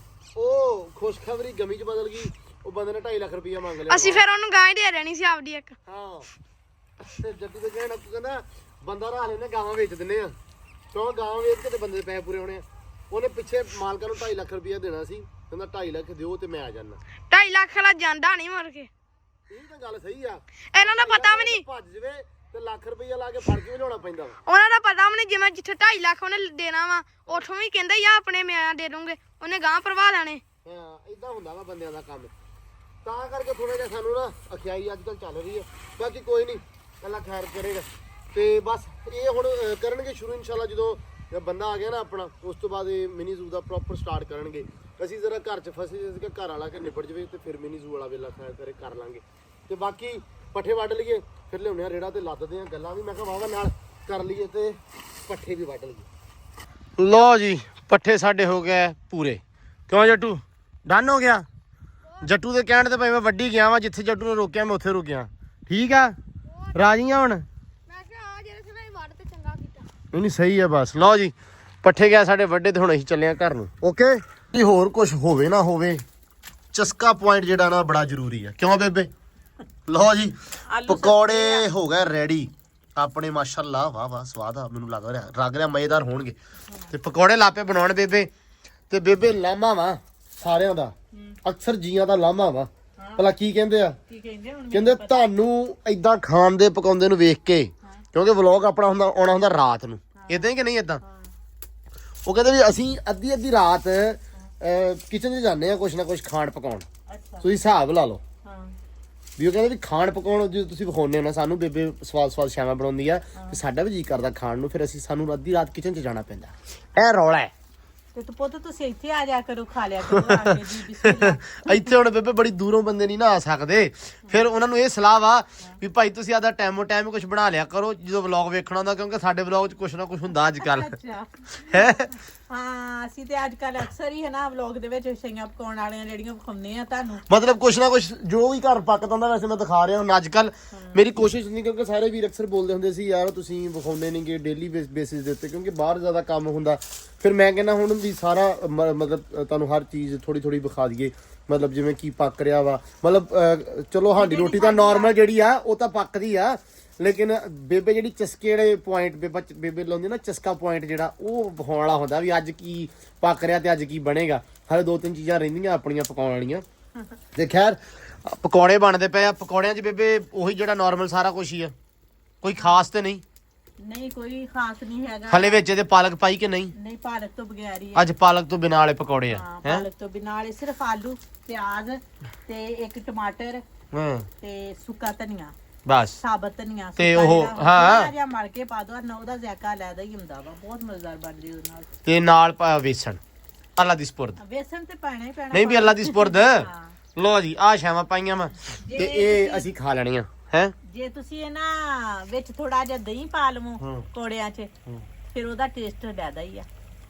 ਉਹ ਖੁਸ਼ਖਬਰੀ ਗਮੀ 'ਚ ਬਦਲ ਗਈ, ਉਹ ਬੰਦੇ ਨੇ 2.5 ਲੱਖ ਰੁਪਈਆ ਮੰਗ ਲਿਆ। ਅਸੀਂ ਫਿਰ ਉਹਨੂੰ ਗਾਂ ਹੀ ਦੇ ਦੇਣੀ ਸੀ ਆਪਦੀ ਇੱਕ। ਹਾਂ ਤੇ ਜੱਟੂ ਦੇ ਕਹਿਣਾ ਕਹਿੰਦਾ ਬੰਦਾ ਰਾਹ ਲੈਣੇ ਗਾਵਾਂ ਵੇਚ ਦਿੰਨੇ ਆ, ਕਿਉਂ ਗਾਵਾਂ ਵੇਚ ਕੇ ਤੇ ਬੰਦੇ ਦੇ ਪੈਸੇ ਪੂਰੇ ਹੋਣੇ ਆ। ਉਹਨੇ ਪਿੱਛੇ ਮਾਲਕਾਂ ਨੂੰ 2.5 ਲੱਖ ਰੁਪਈਆ ਦੇਣਾ ਸੀ, ਕਹਿੰਦਾ 2.5 ਲੱਖ ਦਿਓ ਤੇ ਮੈਂ ਆ ਜਾਣਾ। 2.5 ਲੱਖ ਵਾਲਾ ਜਾਂਦਾ ਨਹੀਂ ਮੁੜ ਕੇ। ਇਹ ਤਾਂ ਗੱਲ ਸਹੀ ਆ, ਇਹਨਾਂ ਦਾ ਪਤਾ ਵੀ ਨਹੀਂ, ਭੱਜ ਜਵੇ ਤੇ ਲੱਖ ਰੁਪਈਆ ਲਾ ਕੇ ਫੜ ਕੇ ਵੀ ਲਿਆਉਣਾ ਪੈਂਦਾ ਵਾ। ਉਹਨਾਂ ਦਾ ਪਤਾ ਵੀ ਨਹੀਂ, ਜਿਵੇਂ ਜਿੱਥੇ 2.5 ਲੱਖ ਉਹਨੇ ਦੇਣਾ ਵਾ ਉੱਥੋਂ ਵੀ ਕਹਿੰਦਾ ਯਾ ਆਪਣੇ ਮੈਂ ਦੇ ਦੂੰਗੇ, ਉਹਨੇ ਗਾਂ ਭਰਵਾ ਲੈਣੇ। ਹਾਂ ਇਦਾਂ ਹੁੰਦਾ ਵਾ ਬੰਦਿਆਂ ਦਾ ਕੰਮ, ਤਾਂ ਕਰਕੇ ਥੋੜਾ ਜਿਹਾ ਸਾਨੂੰ ਨਾ ਅਖਿਆਈ ਅੱਜ ਕੱਲ੍ਹ ਚੱਲ ਰਹੀ ਹੈ। ਬਾਕੀ ਕੋਈ ਨਹੀਂ, ਅੱਲਾ ਖੈਰ ਕਰੇਗਾ। ਤੇ ਬਸ ਇਹ ਹੁਣ ਕਰਨਗੇ ਸ਼ੁਰੂ ਇਨਸ਼ਾਅੱਲਾ, ਜਦੋਂ ਬੰਦਾ ਆ ਗਿਆ ਨਾ ਆਪਣਾ, ਉਸ ਤੋਂ ਬਾਅਦ ਇਹ ਮਿਨੀ ਜ਼ੂ ਦਾ ਪ੍ਰੋਪਰ ਸਟਾਰਟ ਕਰਨਗੇ। ਅਸੀਂ ਜ਼ਰਾ ਘਰ 'ਚ ਫਸੇ ਸੀ ਕਿ ਘਰ ਵਾਲਾ ਕੇ ਨਿਬੜ ਜਵੇ ਤੇ ਫਿਰ ਮਿਨੀ ਜ਼ੂ ਵਾਲਾ ਵੇਲਾ ਖੈਰ ਕਰੇ ਕਰ ਲਾਂਗੇ। ਤੇ ਬਾਕੀ ਪੱਠੇ ਵੱਢ ਲਈਏ, ਫਿਰ ਲਿਆਉਂਦੇ ਆ ਰੇੜਾ ਤੇ ਲੱਦਦੇ ਆ ਗੱਲਾਂ ਵੀ, ਮੈਂ ਕਿਹਾ ਵਾਵਾ ਨਾਲ ਕਰ ਲਈਏ ਤੇ ਪੱਠੇ ਵੀ ਵੱਢ ਲਈਏ। ਲਓ ਜੀ ਪੱਠੇ ਸਾਡੇ ਹੋ ਗਏ ਪੂਰੇ। ਕਿਉਂ ਜੱਟੂ ਡਨ ਹੋ ਗਿਆ? ਜੱਟੂ ਦੇ ਕਹਿਣ ਤੇ ਭਾਈ ਮੈਂ ਵੱਢੀ ਗਿਆ ਵਾਂ, ਜਿੱਥੇ ਜੱਟੂ ਨੇ ਰੋਕਿਆ ਮੈਂ ਉੱਥੇ ਰੁਕਿਆ। ਠੀਕ ਆ, ਰਾਜੀ ਆ ਹੁਣ? ਮੈਂ ਕਿਹਾ ਆ ਜਿਹੜੇ ਸਨੇ ਵੱਢ ਤੇ ਚੰਗਾ ਕੀਤਾ। ਨਹੀਂ ਸਹੀ ਆ ਬਸ। ਲਓ ਜੀ ਪੱਠੇ ਗਿਆ ਸਾਡੇ ਵੱਡੇ, ਤੇ ਹੁਣ ਅਸੀਂ ਚੱਲੇ ਆ ਘਰ ਨੂੰ। ਓਕੇ ਜੀ, ਹੋਰ ਕੁਝ ਹੋਵੇ ਨਾ ਹੋਵੇ, ਚਸਕਾ ਪੁਆਇੰਟ ਜਿਹੜਾ ਨਾ ਬੜਾ ਜ਼ਰੂਰੀ ਆ। ਕਿਉਂ ਬੇਬੇ? ਲਓ ਜੀ ਪਕੌੜੇ ਹੋ ਗਏ ਰੈਡੀ ਆਪਣੇ, ਮਾਸ਼ਾਅੱਲਾ ਵਾਹ ਵਾਹ ਸਵਾਦ ਆ, ਮੈਨੂੰ ਲੱਗ ਰਿਹਾ ਮਜ਼ੇਦਾਰ ਹੋਣਗੇ। ਤੇ ਪਕੌੜੇ ਲਾਪੇ ਬਣਾਉਣ ਬੇਬੇ, ਤੇ ਬੇਬੇ ਲਾਮਾ ਵਾ ਸਾਰਿਆਂ ਦਾ, ਅਕਸਰ ਜੀਆਂ ਦਾ ਲਾਮਾ ਵਾ। ਭਲਾ ਕੀ ਕਹਿੰਦੇ ਆ? ਕਹਿੰਦੇ ਤੁਹਾਨੂੰ ਏਦਾਂ ਖਾਣ ਦੇ ਪਕਾਉਂਦੇ ਨੂੰ ਵੇਖ ਕੇ, ਕਿਉਂਕਿ ਵਲੌਗ ਆਪਣਾ ਹੁੰਦਾ ਆਉਣਾ ਹੁੰਦਾ ਰਾਤ ਨੂੰ, ਇਦਾਂ ਹੀ ਕਿ ਨਹੀਂ ਇਦਾਂ? ਉਹ ਕਹਿੰਦੇ ਵੀ ਅਸੀਂ ਅੱਧੀ ਰਾਤ ਕਿਚਨ 'ਚ ਜਾਂਦੇ ਆ ਕੁਛ ਨਾ ਕੁਛ ਖਾਣ ਪਕਾਉਣ। ਤੁਸੀਂ ਹਿਸਾਬ ਲਾ ਲਓ। ਵੀ ਉਹ ਕਹਿੰਦੇ ਵੀ ਖਾਣ ਪਕਾਉਣ ਜਦੋਂ ਤੁਸੀਂ ਵਿਖਾਉਂਦੇ ਹੋ ਨਾ ਸਾਨੂੰ ਬੇਬੇ ਸਵਾਦ ਛਾਵਾਂ ਬਣਾਉਂਦੀ ਆ ਤੇ ਸਾਡਾ ਵੀ ਜੀ ਕਰਦਾ ਖਾਣ ਨੂੰ, ਫਿਰ ਅਸੀਂ ਸਾਨੂੰ ਅੱਧੀ ਰਾਤ ਕਿਚਨ 'ਚ ਜਾਣਾ ਪੈਂਦਾ। ਇਹ ਰੌਲਾ ਹੈ। ਤੇ ਤੂੰ ਪੁੱਤ ਤੁਸੀਂ ਇੱਥੇ ਆ ਜਾ ਕਰੋ, ਖਾ ਲਿਆ ਕਰੋ ਆ ਕੇ ਜੀ ਬਿਸਮਿਲ੍ਲਾ। ਇੱਥੇ ਹੁਣ ਬੇਬੇ ਬੜੀ ਦੂਰੋਂ ਬੰਦੇ ਨਹੀਂ ਨਾ ਆ ਸਕਦੇ, ਫਿਰ ਉਹਨਾਂ ਨੂੰ ਇਹ ਸਲਾਹ ਵਾ ਵੀ ਭਾਈ ਤੁਸੀਂ ਆਦਾ ਟਾਈਮੋ ਟਾਈਮ ਕੁਝ ਬਣਾ ਲਿਆ ਕਰੋ ਜਦੋਂ ਵਲੌਗ ਵੇਖਣਾ ਹੁੰਦਾ, ਕਿਉਂਕਿ ਸਾਡੇ ਵਲੌਗ 'ਚ ਕੁਛ ਨਾ ਕੁਛ ਹੁੰਦਾ ਅੱਜ ਕੱਲ ਅੱਛਾ ਹੈ। ਹਾਂ ਅਸੀਂ ਤੇ ਅੱਜ ਕੱਲ ਅਕਸਰ ਹੀ ਹੈ ਨਾ ਵਲੌਗ ਦੇ ਵਿੱਚ ਛਈਆਂ ਪਕਾਉਣ ਵਾਲੀਆਂ ਜਿਹੜੀਆਂ ਵਿਖਾਉਂਦੇ ਆ ਤੁਹਾਨੂੰ। ਮਤਲਬ ਕੁਛ ਨਾ ਕੁਛ ਜੋ ਵੀ ਘਰ ਪੱਕਦਾ ਹੁੰਦਾ ਵੈਸੇ ਮੈਂ ਦਿਖਾ ਰਿਹਾ ਹੁਣ ਅੱਜ ਕੱਲ। ਮੇਰੀ ਕੋਸ਼ਿਸ਼ ਨਹੀਂ, ਕਿਉਂਕਿ ਸਾਰੇ ਵੀਰ ਅਕਸਰ ਬੋਲਦੇ ਹੁੰਦੇ ਸੀ ਯਾਰ ਤੁਸੀਂ ਵਿਖਾਉਂਦੇ ਨਹੀਂਗੇ ਡੇਲੀ ਬੇਸਿਸ ਦੇ ਉੱਤੇ, ਕਿਉਂਕਿ ਬਾਹਰ ਜ਼ਿਆਦਾ ਕੰਮ ਹੁੰਦਾ। ਫਿਰ ਮੈਂ ਕਹਿੰਦਾ ਹੁਣ ਵੀ ਸਾਰਾ ਮਤਲਬ ਤੁਹਾਨੂੰ ਹਰ ਚੀਜ਼ ਥੋੜੀ ਥੋੜੀ ਵਿਖਾ ਦਈਏ, ਮਤਲਬ ਜਿਵੇਂ ਕੀ ਪੱਕ ਰਿਹਾ ਵਾ। ਮਤਲਬ ਚਲੋ ਸਾਡੀ ਰੋਟੀ ਤਾਂ ਨਾਰਮਲ ਜਿਹੜੀ ਆ ਉਹ ਤਾਂ ਪੱਕਦੀ ਆ, ਲੇਕਿਨ ਬੇਬੇ ਜਿਹੜੀ ਚਸਕੇ ਵਾਲੇ ਪੁਆਇੰਟ ਬੇਬੇ ਲਾਉਂਦੀ ਨਾ, ਚਸਕਾ ਪੁਆਇੰਟ ਜਿਹੜਾ ਉਹ ਵਿਖਾਉਣ ਵਾਲਾ ਹੁੰਦਾ ਵੀ ਅੱਜ ਕੀ ਪੱਕ ਰਿਹਾ ਤੇ ਅੱਜ ਕੀ ਬਣੇਗਾ। ਹਾਲੇ 2-3 ਚੀਜ਼ਾਂ ਰਹਿੰਦੀਆਂ ਆਪਣੀਆਂ ਪਕਾਉਣ ਵਾਲੀਆਂ। ਤੇ ਖੈਰ ਪਕੌੜੇ ਬਣਦੇ ਪਏ ਆ। ਪਕੌੜਿਆਂ 'ਚ ਬੇਬੇ ਉਹੀ ਜਿਹੜਾ ਨਾਰਮਲ ਸਾਰਾ ਕੁਝ ਹੀ ਆ, ਕੋਈ ਖਾਸ ਤੇ ਨਹੀਂ। ਨਹੀਂ ਕੋਈ ਖਾਸ ਨਹੀਂ ਹੈਗਾ। ਹਲੇ ਵਿੱਚ ਇਹਦੇ ਪਾਲਕ ਪਾਈ ਕਿ ਨਹੀਂ? ਨਹੀਂ ਪਾਲਕ ਤੋਂ ਬਗੈਰ ਹੀ ਅੱਜ ਪਾਲਕ ਤੋਂ ਬਿਨਾਂ ਵਾਲੇ ਪਕੌੜੇ ਆ। ਹਾਂ ਪਾਲਕ ਤੋਂ ਬਿਨਾਂ ਵਾਲੇ ਸਿਰਫ ਆਲੂ, ਪਿਆਜ਼ ਤੇ ਇੱਕ ਟਮਾਟਰ ਹਾਂ ਤੇ ਸੁੱਕਾ ਧਨੀਆ, ਬਸ ਸਾਬਤ ਧਨੀਆ ਤੇ ਉਹ ਹਾਂ ਜਾਂ ਮਲ ਕੇ ਪਾ ਦੋ ਨਾ, ਉਹਦਾ ਜ਼ਾਇਕਾ ਲੈਦਾ ਹੀ ਹੁੰਦਾ ਵਾ, ਬਹੁਤ ਮਜ਼ੇਦਾਰ ਬਣਦੀ ਉਹਦੇ ਨਾਲ। ਤੇ ਨਾਲ ਵੇਸਣ ਅੱਲਾ ਦੀ ਸਪੁਰਦ। ਵੇਸਣ ਤੇ ਪਾਣਾ ਹੀ ਪੈਣਾ। ਨਹੀਂ ਵੀ ਅੱਲਾ ਦੀ ਸਪੁਰਦ। ਲੋ ਜੀ ਆਹ ਛਾਵਾਂ ਪਾਈਆਂ ਵਾ ਤੇ ਇਹ ਅਸੀਂ ਖਾ ਲੈਣੀਆਂ ਹੈ। ਜੇ ਤੁਸੀਂ ਇਹ ਨਾ ਵਿੱਚ ਥੋੜਾ ਜਿਹਾ ਦਹੀਂ ਪਾ ਲਵੋ ਕੋੜਿਆਂ 'ਚ, ਫਿਰ ਉਹਦਾ ਟੇਸਟ ਲੈਦਾ ਹੀ ਆ।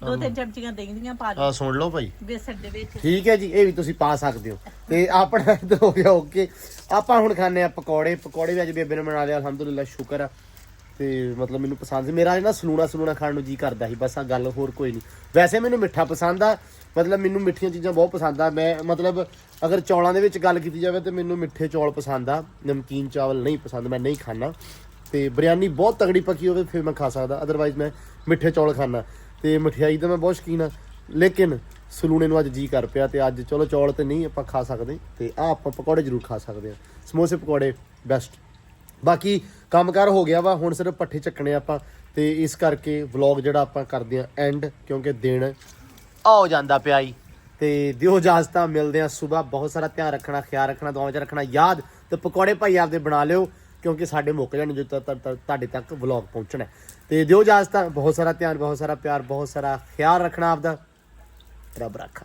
2-3 ਚਮਚੀਆਂ ਦਹੀਂ ਦੀਆਂ ਪਾ ਲਓ ਸੁਣ ਲਓ ਭਾਈ, ਵੇਸਣ ਦੇ ਵਿੱਚ। ਠੀਕ ਹੈ ਜੀ, ਇਹ ਵੀ ਤੁਸੀਂ ਪਾ ਸਕਦੇ ਹੋ। ਤੇ ਆਪਣਾ ਇੱਧਰ ਹੋ ਗਿਆ ਓਕੇ। ਆਪਾਂ ਹੁਣ ਖਾਣੇ ਆ ਪਕੌੜੇ। ਪਕੌੜੇ ਵੀ ਅੱਜ ਬੇਬੇ ਨੇ ਬਣਾ ਲਿਆ, ਅਲਹਮਦੁਲਿਲਾ ਸ਼ੁਕਰ ਆ। ਤੇ ਮਤਲਬ ਮੈਨੂੰ ਪਸੰਦ ਸੀ, ਮੇਰਾ ਨਾ ਸਲੂਣਾ ਖਾਣ ਨੂੰ ਜੀ ਕਰਦਾ ਸੀ, ਬਸ ਆ ਗੱਲ ਹੋਰ ਕੋਈ ਨਹੀਂ। ਵੈਸੇ ਮੈਨੂੰ ਮਿੱਠਾ ਪਸੰਦ ਆ, ਮਤਲਬ ਮੈਨੂੰ ਮਿੱਠੀਆਂ ਚੀਜ਼ਾਂ ਬਹੁਤ ਪਸੰਦ ਆ। ਮੈਂ ਮਤਲਬ ਅਗਰ ਚੌਲਾਂ ਦੇ ਵਿੱਚ ਗੱਲ ਕੀਤੀ ਜਾਵੇ ਤਾਂ ਮੈਨੂੰ ਮਿੱਠੇ ਚੌਲ ਪਸੰਦ ਆ, ਨਮਕੀਨ ਚਾਵਲ ਨਹੀਂ ਪਸੰਦ, ਮੈਂ ਨਹੀਂ ਖਾਣਾ। ਤੇ ਬਿਰਿਆਨੀ ਬਹੁਤ ਤਗੜੀ ਪੱਕੀ ਹੋਵੇ ਫਿਰ ਮੈਂ ਖਾ ਸਕਦਾ, ਅਦਰਵਾਈਜ਼ ਮੈਂ ਮਿੱਠੇ ਚੌਲ ਖਾਣਾ। ਤੇ ਮਠਿਆਈ ਦਾ ਮੈਂ ਬਹੁਤ ਸ਼ੌਕੀਨ ਆ, ਲੇਕਿਨ ਸਲੂਣੇ ਨੂੰ ਅੱਜ ਜੀ ਕਰ ਪਿਆ ਤੇ ਅੱਜ ਚਲੋ ਚੌਲ ਤੇ ਨਹੀਂ ਆਪਾਂ ਖਾ ਸਕਦੇ ਤੇ ਆ ਆਪਾਂ ਪਕੌੜੇ ਜ਼ਰੂਰ ਖਾ ਸਕਦੇ ਆ। ਸਮੋਸੇ ਪਕੌੜੇ ਬੈਸਟ। ਬਾਕੀ ਕੰਮਕਾਰ ਹੋ ਗਿਆ ਵਾ, ਹੁਣ ਸਿਰਫ ਪੱਠੇ ਚੱਕਣੇ ਆਪਾਂ। ਤੇ ਇਸ ਕਰਕੇ ਵਲੌਗ ਜਿਹੜਾ ਆਪਾਂ ਕਰਦੇ ਆ ਐਂਡ, ਕਿਉਂਕਿ ਦਿਨ ਆ ਜਾਂਦਾ ਪਿਆ ਈ। ਤੇ ਦਿਓ ਇਜਾਜ਼ਤਾਂ, ਮਿਲਦੇ ਆ ਸਵੇਰ। ਬਹੁਤ ਸਾਰਾ ਧਿਆਨ ਰੱਖਣਾ, ਖਿਆਲ ਰੱਖਣਾ, ਦੁਆਵਾਂ 'ਚ ਰੱਖਣਾ ਯਾਦ। ਤੇ ਪਕੌੜੇ ਭਾਈ ਆਪਦੇ ਬਣਾ ਲਿਓ, ਕਿਉਂਕਿ ਸਾਡੇ ਮੁੱਕ ਜਾਣ ਜਦੋਂ ਤੁਹਾਡੇ ਤੱਕ ਵਲੌਗ ਪਹੁੰਚਣਾ। ਤੇ ਦਿਓ ਇਜਾਜ਼ਤਾਂ, ਬਹੁਤ ਸਾਰਾ ਧਿਆਨ, ਬਹੁਤ ਸਾਰਾ ਪਿਆਰ, ਬਹੁਤ ਸਾਰਾ ਖਿਆਲ ਰੱਖਣਾ ਆਪਦਾ। ਰੱਬ ਰੱਖਾ।